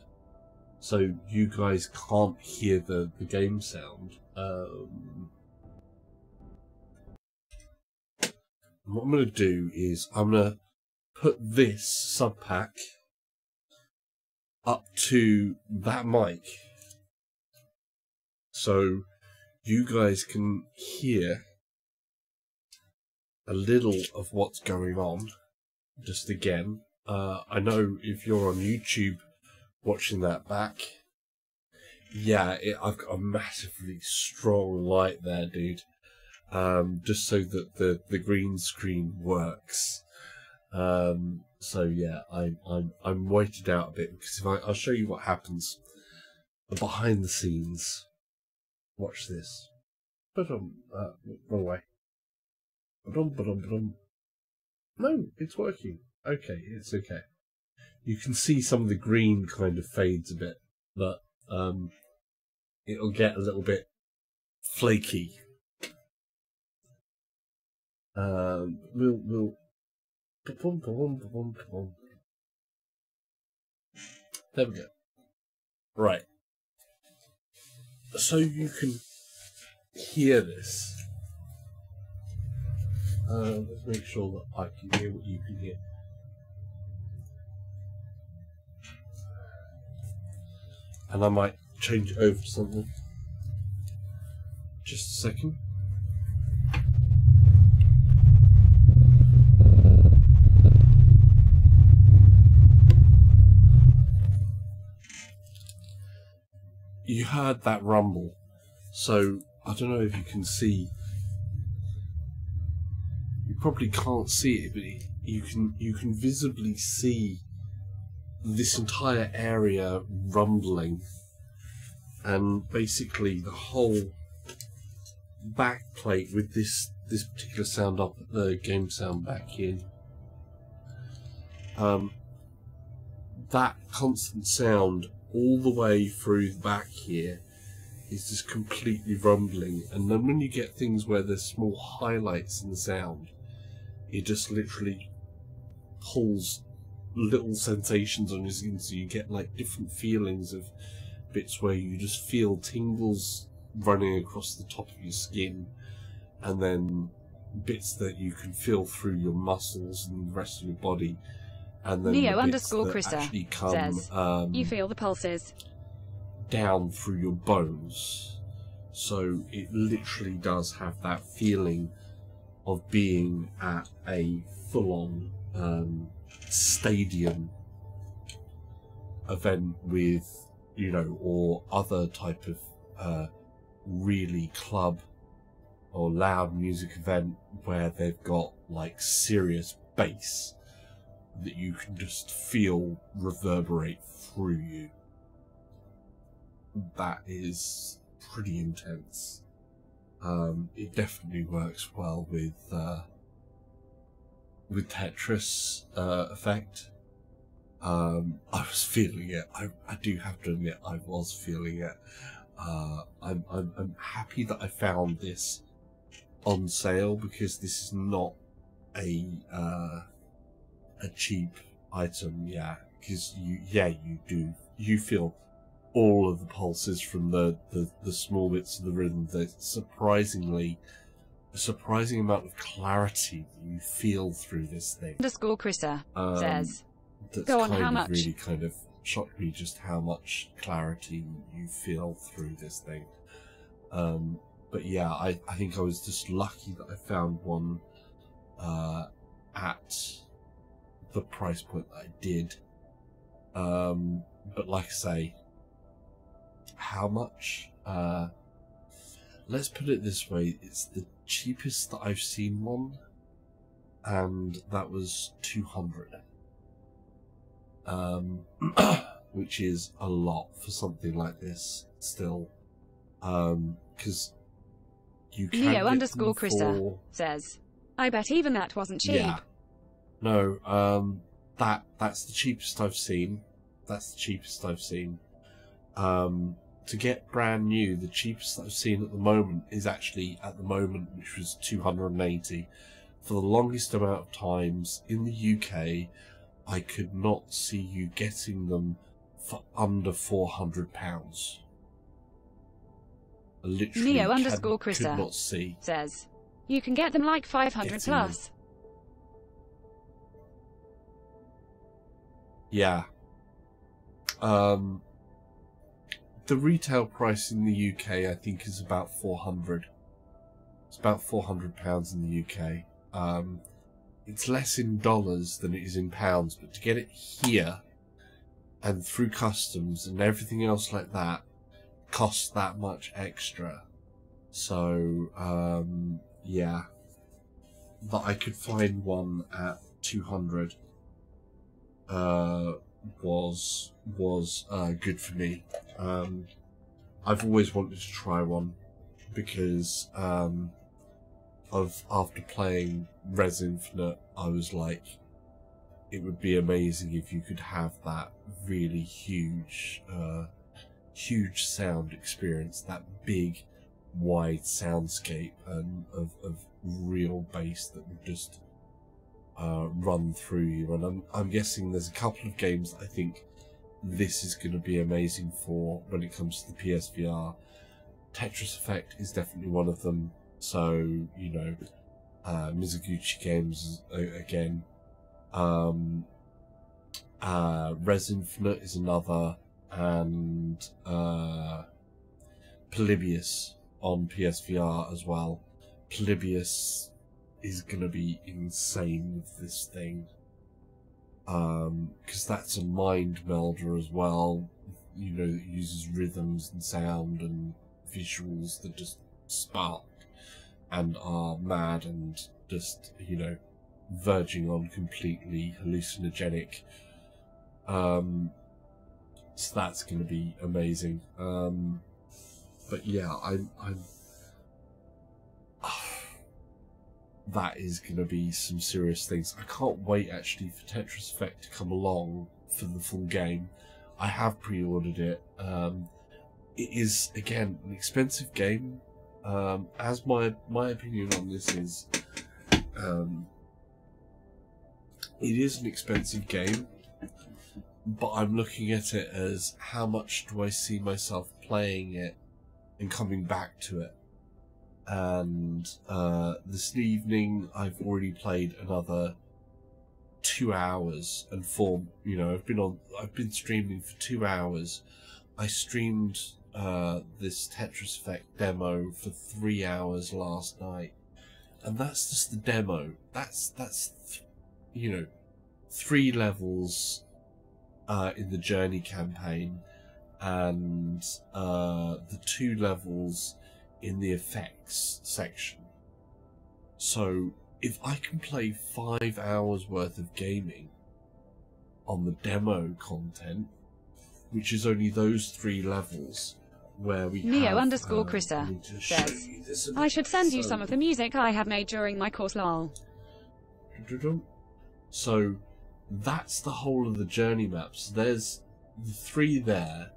Speaker 1: so you guys can't hear the game sound. What I'm going to do is I'm going to put this SUBPAC up to that mic, so you guys can hear a little of what's going on. Just again, I know if you're on YouTube watching that back, yeah, I've got a massively strong light there, dude. Just so that the green screen works. So yeah, I'm weighted out a bit, because if I'll show you what happens behind the scenes. Watch this. Wrong way. No, it's working. Okay, it's okay. You can see some of the green kind of fades a bit, but it'll get a little bit flaky. We'll there we go. Right. So you can hear this. Let's make sure that I can hear what you can hear. And I might change it over to something. Just a second. You heard that rumble, so I don't know if you can see. You probably can't see it, but you can visibly see this entire area rumbling, and basically the whole back plate with this particular sound up at the game sound back in. That constant sound all the way through the back here is just completely rumbling, and then when you get things where there's small highlights in the sound, it just literally pulls little sensations on your skin, so you get like different feelings of bits where you just feel tingles running across the top of your skin, and then bits that you can feel through your muscles and the rest of your body. And then
Speaker 2: Neo_Chrissa
Speaker 1: actually come,
Speaker 2: says, you feel the pulses
Speaker 1: down through your bones. So it literally does have that feeling of being at a full-on stadium event with, you know, or other type of really club or loud music event where they've got like serious bass that you can just feel reverberate through you. That is pretty intense. It definitely works well with Tetris Effect. I was feeling it. I do have to admit, I was feeling it. I'm happy that I found this on sale, because this is not a cheap item, yeah, because you feel all of the pulses from the small bits of the rhythm. There's a surprising amount of clarity that you feel through this thing.
Speaker 2: _Chrissa says,
Speaker 1: That's
Speaker 2: go on, how much?
Speaker 1: Really kind of shocked me just how much clarity you feel through this thing. But yeah, I think I was just lucky that I found one at the price point that I did. But like I say, how much? Let's put it this way, it's the cheapest that I've seen one, and that was 200. Which is a lot for something like this still. Because you can
Speaker 2: Neo_Chrissa says, I bet even that wasn't cheap.
Speaker 1: Yeah. No, that's the cheapest I've seen. That's the cheapest I've seen. To get brand new, the cheapest I've seen at the moment is actually at the moment, which was 280. For the longest amount of times in the UK, I could not see you getting them for under £400. I literally could not see.
Speaker 2: Says, you can get them like 500 plus.
Speaker 1: Yeah. The retail price in the UK, I think, is about 400. It's about £400 in the UK. It's less in dollars than it is in pounds, but to get it here and through customs and everything else like that costs that much extra. So, yeah, that I could find one at 200 was good for me. I've always wanted to try one, because after playing Res Infinite, I was like, it would be amazing if you could have that really huge sound experience, that big, wide soundscape and of real bass that would just run through you. And I'm guessing there's a couple of games that I think this is going to be amazing for when it comes to the PSVR. Tetris Effect is definitely one of them. So, you know, Mizuguchi games again. Res Infinite is another, and Polybius on PSVR as well. Polybius is going to be insane with this thing, because that's a mind melder as well. You know, it uses rhythms and sound and visuals that just spark and are mad and just, you know, verging on completely hallucinogenic. So that's going to be amazing. But yeah, I'm that is going to be some serious things. I can't wait actually for Tetris Effect to come along for the full game. I have pre-ordered it. It is, again, an expensive game. As my opinion on this is, it is an expensive game, but I'm looking at it as how much do I see myself playing it and coming back to it. And this evening I've already played another 2 hours and you know, I've been streaming for 2 hours. I streamed this Tetris Effect demo for 3 hours last night, and that's just the demo. That's you know, 3 levels in the Journey campaign, and the 2 levels in the effects section. So if I can play 5 hours worth of gaming on the demo content, which is only those 3 levels, where we
Speaker 2: Neo_Chrissa says, I should send you some of the music I have made during my course, lol.
Speaker 1: So that's the whole of the Journey maps. There's the 3 there,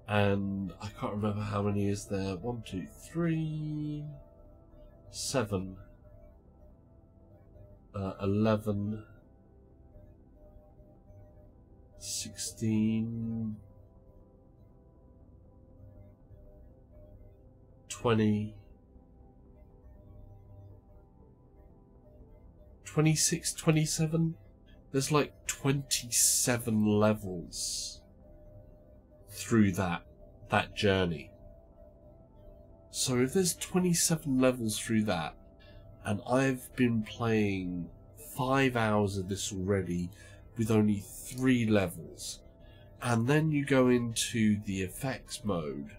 Speaker 1: and I can't remember how many is there. 1, 2, 3, 7, 11, 16, 20, 26, 27. There's like 27 levels through that journey. So if there's 27 levels through that, and I've been playing 5 hours of this already with only 3 levels, and then you go into the effects mode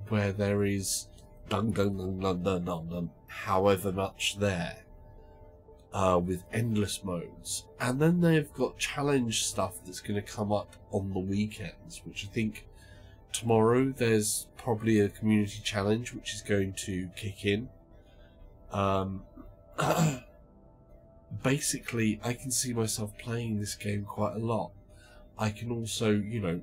Speaker 1: where there is dun dun dun dun dun dun dun, however much there, with endless modes, and then they've got challenge stuff that's going to come up on the weekends, which I think tomorrow there's probably a community challenge which is going to kick in. Basically, I can see myself playing this game quite a lot. I can also, you know,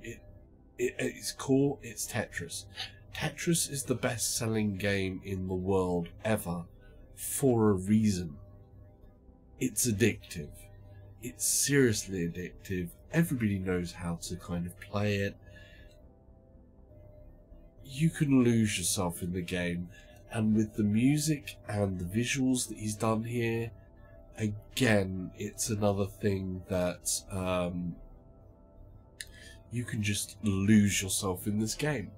Speaker 1: its core, it's Tetris. Tetris is the best-selling game in the world ever for a reason. It's addictive. It's seriously addictive. Everybody knows how to kind of play it. You can lose yourself in the game, and with the music and the visuals that he's done here, again, it's another thing that you can just lose yourself in this game.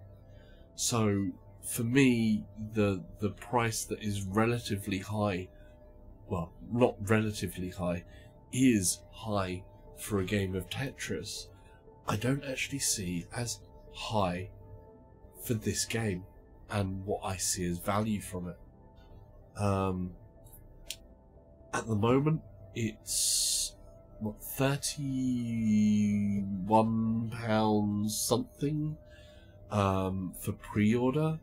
Speaker 1: So for me, the price that is relatively high, well, not relatively high, is high for a game of Tetris, I don't actually see as high for this game and what I see as value from it. At the moment, it's what, £31 something for pre-order,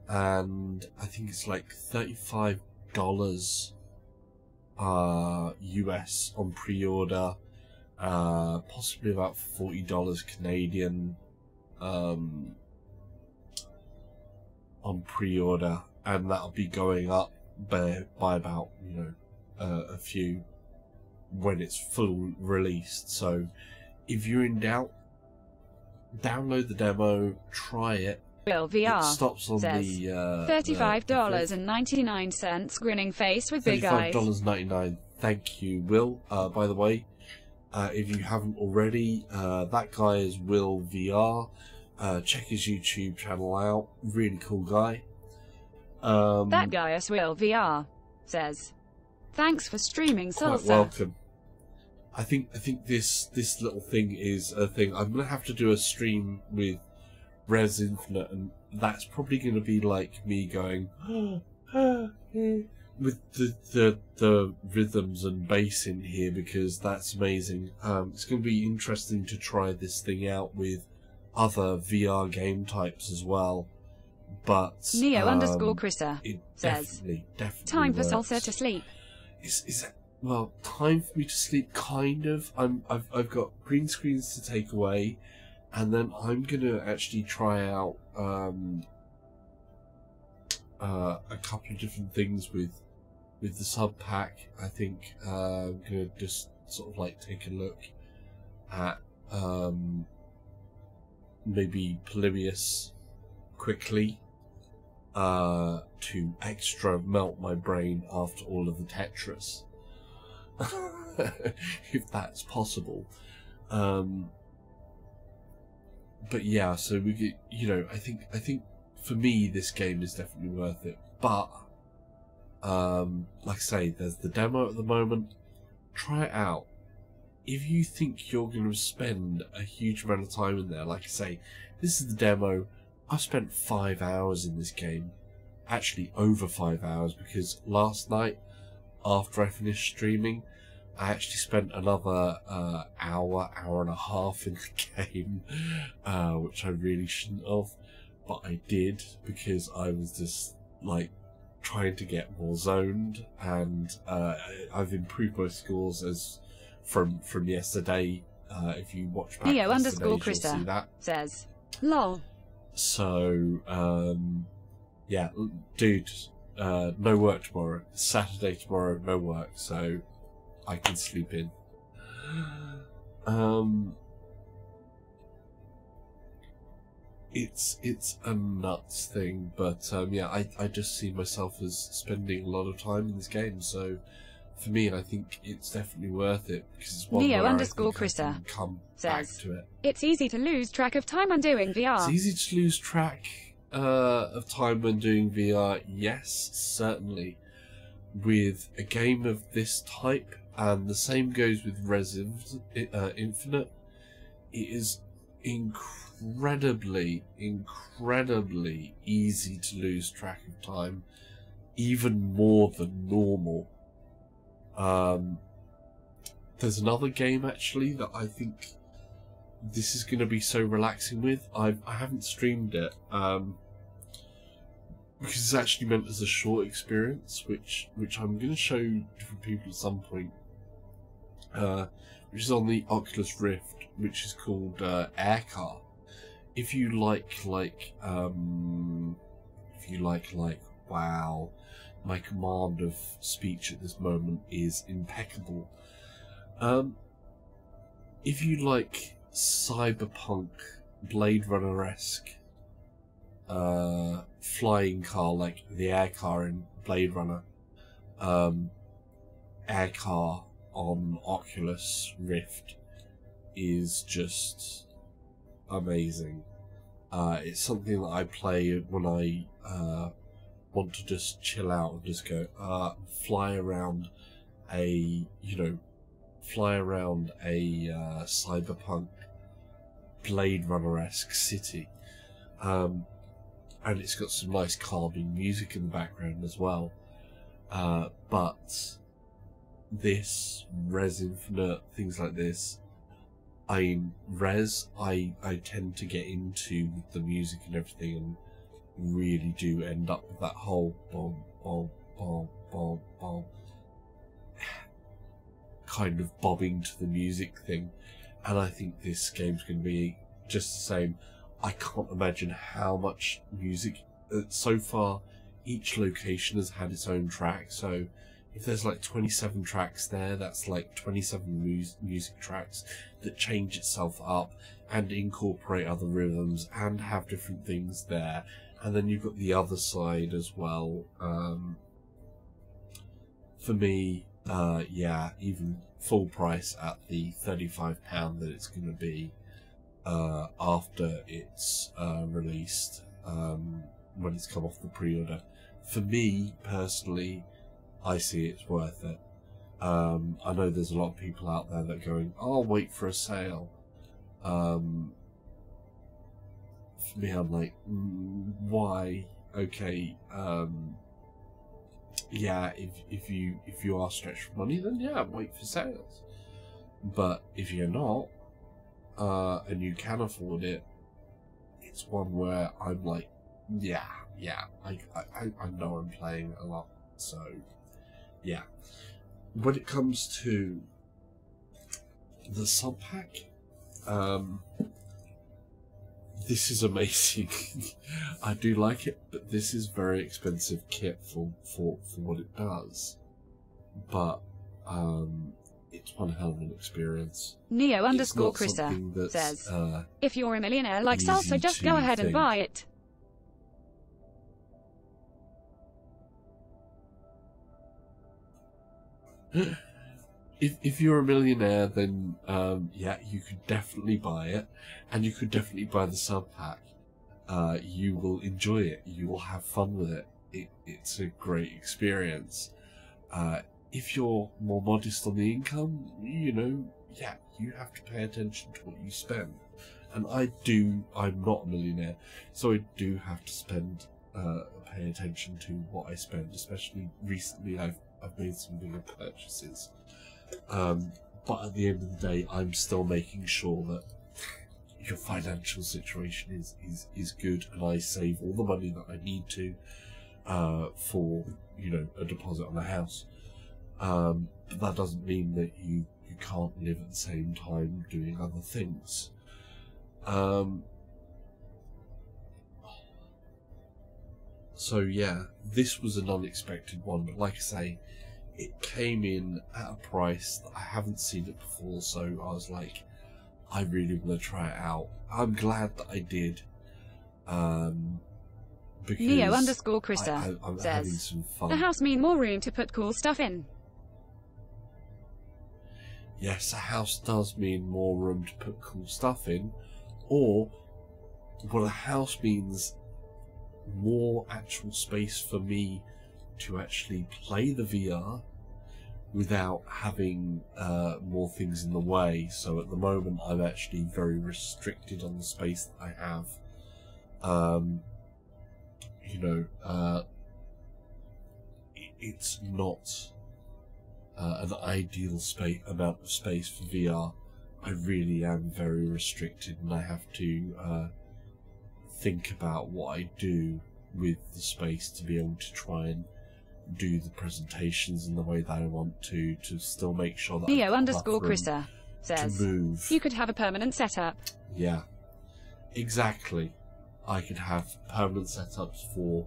Speaker 1: and I think it's like $35 US on pre-order, possibly about $40 Canadian on pre-order, and that'll be going up by about, you know, a few when it's full released. So if you're in doubt, download the demo, try it.
Speaker 2: Will VR
Speaker 1: It stops on
Speaker 2: says
Speaker 1: the
Speaker 2: $35.99, grinning face with big eyes.
Speaker 1: $35.99. Thank you, Will. By the way, if you haven't already, that guy is Will VR. Check his YouTube channel out. Really cool guy.
Speaker 2: That guy is Will VR says, thanks for streaming
Speaker 1: Quite
Speaker 2: Salsa.
Speaker 1: welcome. I think this little thing is a thing. I'm gonna have to do a stream with Res Infinite, and that's probably gonna be like me going with the rhythms and bass in here, because that's amazing. It's gonna be interesting to try this thing out with other VR game types as well. But
Speaker 2: Neo_Chrissa says,
Speaker 1: definitely
Speaker 2: time for
Speaker 1: works.
Speaker 2: Salsa to sleep.
Speaker 1: Is that, well, time for me to sleep, kind of. I've got green screens to take away, and then I'm gonna actually try out a couple of different things with the SUBPAC. I think I'm gonna just sort of like take a look at maybe Polybius quickly, to extra melt my brain after all of the Tetris. If that's possible. But yeah, so we get, you know, I think for me this game is definitely worth it. But like I say, there's the demo at the moment. Try it out. If you think you're going to spend a huge amount of time in there, like I say, this is the demo. I've spent 5 hours in this game. Actually over 5 hours, because last night after I finished streaming, I actually spent another hour and a half in the game, which I really shouldn't have, but I did, because I was just like trying to get more zoned, and I've improved my scores as from yesterday. If you watch back yesterday's, you'll see that.
Speaker 2: Says, lol.
Speaker 1: So yeah, dude, no work tomorrow. Saturday tomorrow, no work, so I can sleep in. It's a nuts thing, but yeah, I just see myself as spending a lot of time in this game. So for me, I think it's definitely worth it, because it's one where I think I can come back to it.
Speaker 2: It's easy to lose track of time when doing VR.
Speaker 1: It's easy to lose track of time when doing VR. Yes, certainly. With a game of this type, and the same goes with Res Infinite, it is incredibly easy to lose track of time, even more than normal. There's another game actually that I think this is going to be so relaxing with. I haven't streamed it, because it's actually meant as a short experience, which I'm going to show different people at some point, which is on the Oculus Rift, which is called Aircar. If you like, wow, my command of speech at this moment is impeccable. If you like cyberpunk, Blade Runner-esque flying car, like the air car in Blade Runner, air car on Oculus Rift is just amazing. It's something that I play when I want to just chill out and just go fly around a cyberpunk Blade Runner-esque city, and it's got some nice calming music in the background as well. But this Res Infinite, things like this, I tend to get into the music and everything, and really do end up with that whole bomb, bomb, bomb, bomb, bomb, kind of bobbing to the music thing. And I think this game's going to be just the same. I can't imagine how much music. So far, each location has had its own track. So if there's like 27 tracks there, that's like 27 music tracks that change itself up and incorporate other rhythms and have different things there. And then you've got the other side as well. For me, yeah, even full price at the £35 that it's going to be after it's released, when it's come off the pre-order. For me, personally, I see it's worth it. I know there's a lot of people out there that are going, I'll wait for a sale. For me, I'm like, why? Okay, yeah, if you are stretched for money, then yeah, wait for sales. But if you're not, and you can afford it, it's one where I'm like, yeah, I know I'm playing a lot, so yeah. When it comes to the SUBPAC, this is amazing. I do like it, but this is very expensive kit for what it does. But it's one hell of an experience.
Speaker 2: Neo_Chrissa says, if you're a millionaire like Salsa, just go ahead and buy it.
Speaker 1: If you're a millionaire, then yeah, you could definitely buy it, and you could definitely buy the SUBPAC. You will enjoy it. You will have fun with it. It's a great experience. If you're more modest on the income, you know, yeah, you have to pay attention to what you spend. And I'm not a millionaire, so I do have to pay attention to what I spend. Especially recently, I've made some bigger purchases. But at the end of the day, I'm still making sure that your financial situation is good, and I save all the money that I need to for, you know, a deposit on a house. But that doesn't mean that you can't live at the same time doing other things. So yeah, this was an unexpected one, but like I say, it came in at a price that I haven't seen it before, so I was like, I really want to try it out. I'm glad that I did. Because
Speaker 2: Neo_Chrissa
Speaker 1: I'm
Speaker 2: says,
Speaker 1: having some fun.
Speaker 2: a house means more room to put cool stuff in.
Speaker 1: Yes, a house does mean more room to put cool stuff in, or what a house means, more actual space for me to actually play the VR without having more things in the way. So at the moment, I'm actually very restricted on the space that I have. You know, it's not an ideal amount of space for VR. I really am very restricted, and I have to think about what I do with the space to be able to try and do the presentations in the way that I want to still make sure that
Speaker 2: Neo_Chrissa says,
Speaker 1: move.
Speaker 2: you could have a permanent setup.
Speaker 1: Yeah, exactly. I could have permanent setups for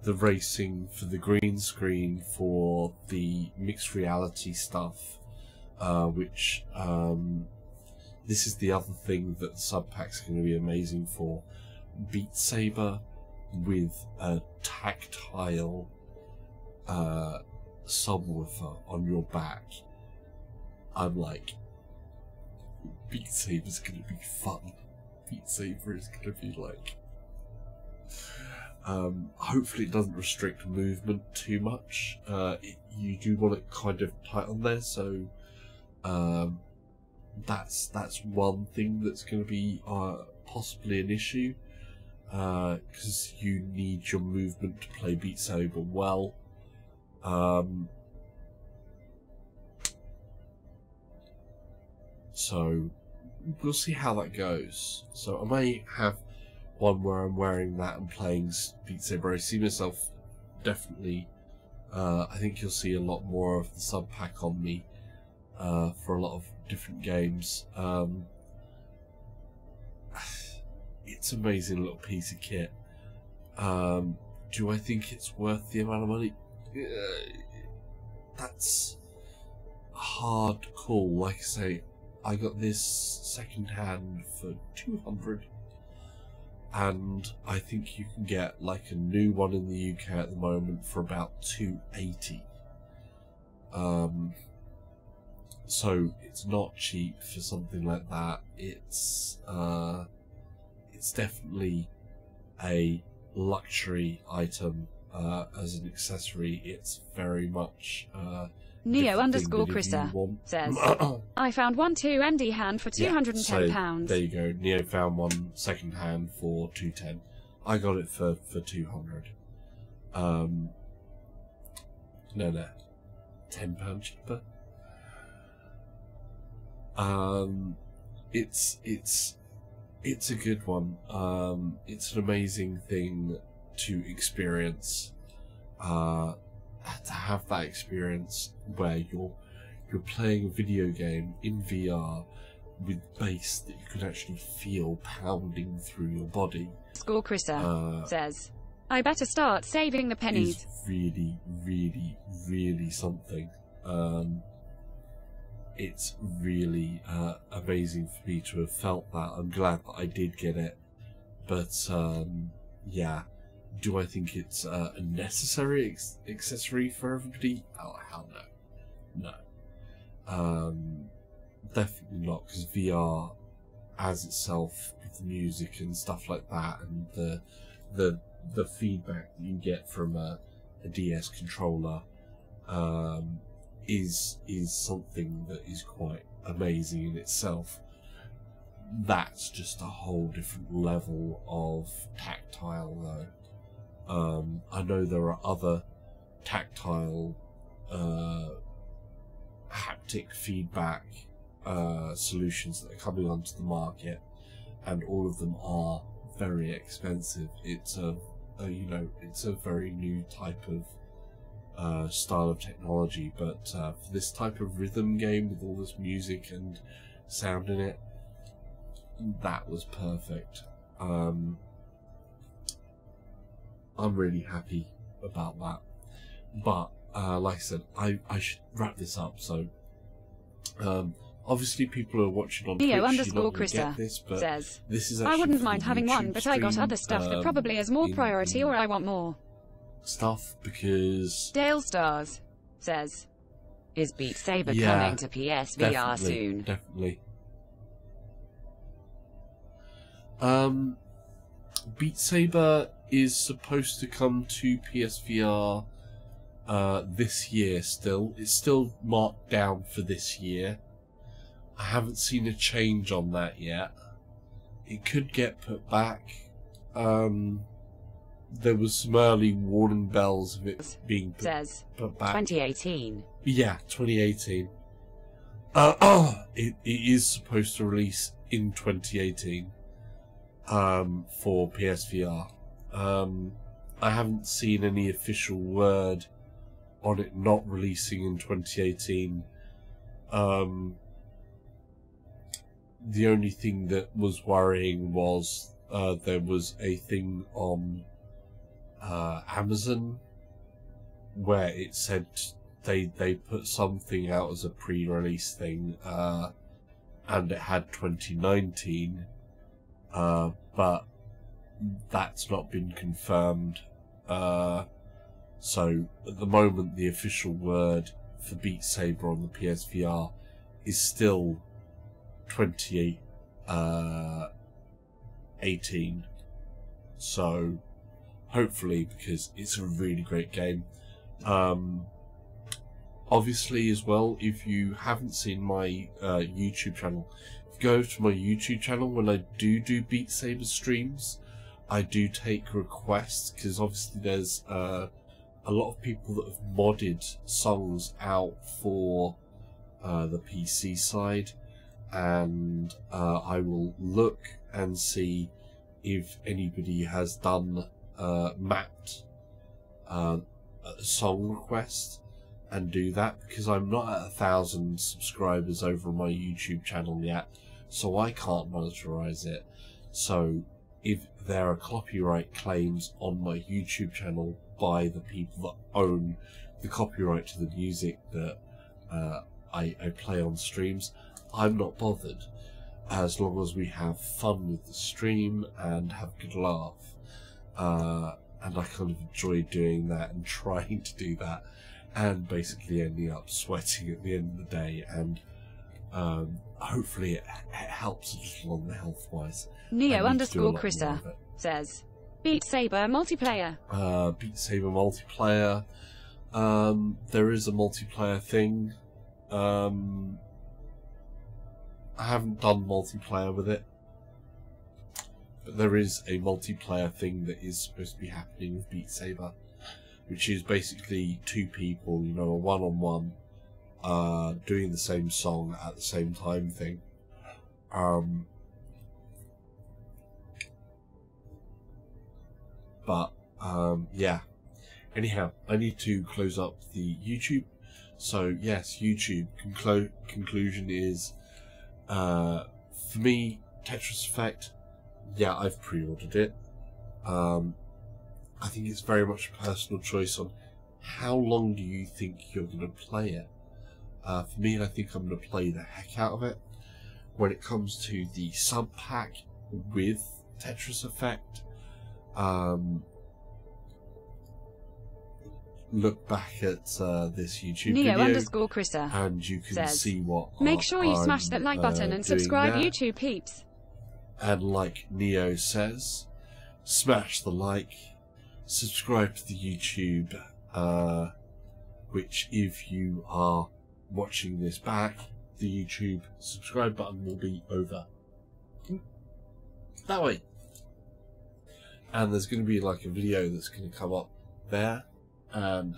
Speaker 1: the racing, for the green screen, for the mixed reality stuff, which this is the other thing that the SUBPAC's going to be amazing for. Beat Saber with a tactile subwoofer on your back. I'm like, Beat Saber's going to be fun. Beat Saber is going to be like, hopefully it doesn't restrict movement too much. You do want it kind of tight on there, so that's one thing that's going to be possibly an issue, because you need your movement to play Beat Saber well. So we'll see how that goes. So I may have one where I'm wearing that and playing Beat Saber. I see myself definitely. I think you'll see a lot more of the SUBPAC on me for a lot of different games. It's an amazing little piece of kit. Do I think it's worth the amount of money? That's a hard call. Like I say, I got this second hand for $200, and I think you can get like a new one in the UK at the moment for about $280. So it's not cheap for something like that. It's definitely a luxury item as an accessory. It's very much
Speaker 2: Neo_Chrissa says, I found one 2MD hand for £210.
Speaker 1: So there you go. Neo found one second hand for $210. I got it for $200. No, £10 cheaper. It's a good one. It's an amazing thing to experience. To have that experience where you're playing a video game in VR with bass that you can actually feel pounding through your body.
Speaker 2: Chrissa says, I better start saving the pennies.
Speaker 1: Is really, really, really something. It's really amazing for me to have felt that. I'm glad that I did get it. But, yeah. Do I think it's a necessary accessory for everybody? Oh, hell no. No. Definitely not, because VR as itself, with the music and stuff like that, and the feedback that you get from a DS controller, is something that is quite amazing in itself. That's just a whole different level of tactile, though. I know there are other tactile haptic feedback solutions that are coming onto the market, and all of them are very expensive. It's it's a very new type of style of technology, but for this type of rhythm game with all this music and sound in it, that was perfect. I'm really happy about that. But like I said, I should wrap this up. So obviously people are watching on Twitch.
Speaker 2: Neo_Chrissa says,
Speaker 1: this is
Speaker 2: I wouldn't mind having one, but I got other stuff that probably has more priority, or I want more
Speaker 1: stuff because
Speaker 2: Dale Stars says,
Speaker 4: is Beat Saber coming to PSVR soon?
Speaker 1: Definitely. Beat Saber is supposed to come to PSVR this year still. It's still marked down for this year. I haven't seen a change on that yet. It could get put back. There was some early warning bells of it being put back.
Speaker 4: 2018.
Speaker 1: Yeah, 2018. It is supposed to release in 2018 for PSVR. I haven't seen any official word on it not releasing in 2018. The only thing that was worrying was there was a thing on Amazon where it said they put something out as a pre-release thing, and it had 2019, but that's not been confirmed. So at the moment, the official word for Beat Saber on the PSVR is still 2018. So hopefully, because it's a really great game. Obviously as well, if you haven't seen my YouTube channel, if you go to my YouTube channel, when I do Beat Saber streams, I do take requests, because obviously there's a lot of people that have modded songs out for the PC side, and I will look and see if anybody has done mapped a song request and do that, because I'm not at 1,000 subscribers over on my YouTube channel yet, so I can't monetize it. So if there are copyright claims on my YouTube channel by the people that own the copyright to the music that I play on streams, I'm not bothered, as long as we have fun with the stream and have a good laugh. And I kind of enjoy doing that and trying to do that, and basically ending up sweating at the end of the day, and hopefully it helps a little on the health wise.
Speaker 2: Neo_Chrissa says, Beat Saber multiplayer.
Speaker 1: Beat Saber multiplayer. There is a multiplayer thing. I haven't done multiplayer with it, but there is a multiplayer thing that is supposed to be happening with Beat Saber, which is basically two people, you know, a one-on-one, doing the same song at the same time thing. Yeah. Anyhow, I need to close up the YouTube. So yes, YouTube conclusion is, for me, Tetris Effect, yeah, I've pre-ordered it. I think it's very much a personal choice on how long do you think you're going to play it. For me, I think I'm going to play the heck out of it. When it comes to the sub-pack with Tetris Effect, look back at this YouTube video,
Speaker 2: Neo_Chrissa
Speaker 1: and you can see what
Speaker 2: make sure you smash that like button and subscribe, YouTube peeps.
Speaker 1: And like Neo says, smash the like, subscribe to the YouTube, which if you are watching this back, the YouTube subscribe button will be over that way. And there's going to be like a video that's going to come up there, and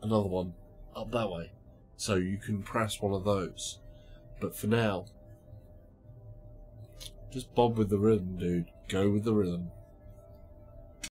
Speaker 1: another one up that way, so you can press one of those. But for now, just bob with the rhythm, dude. Go with the rhythm.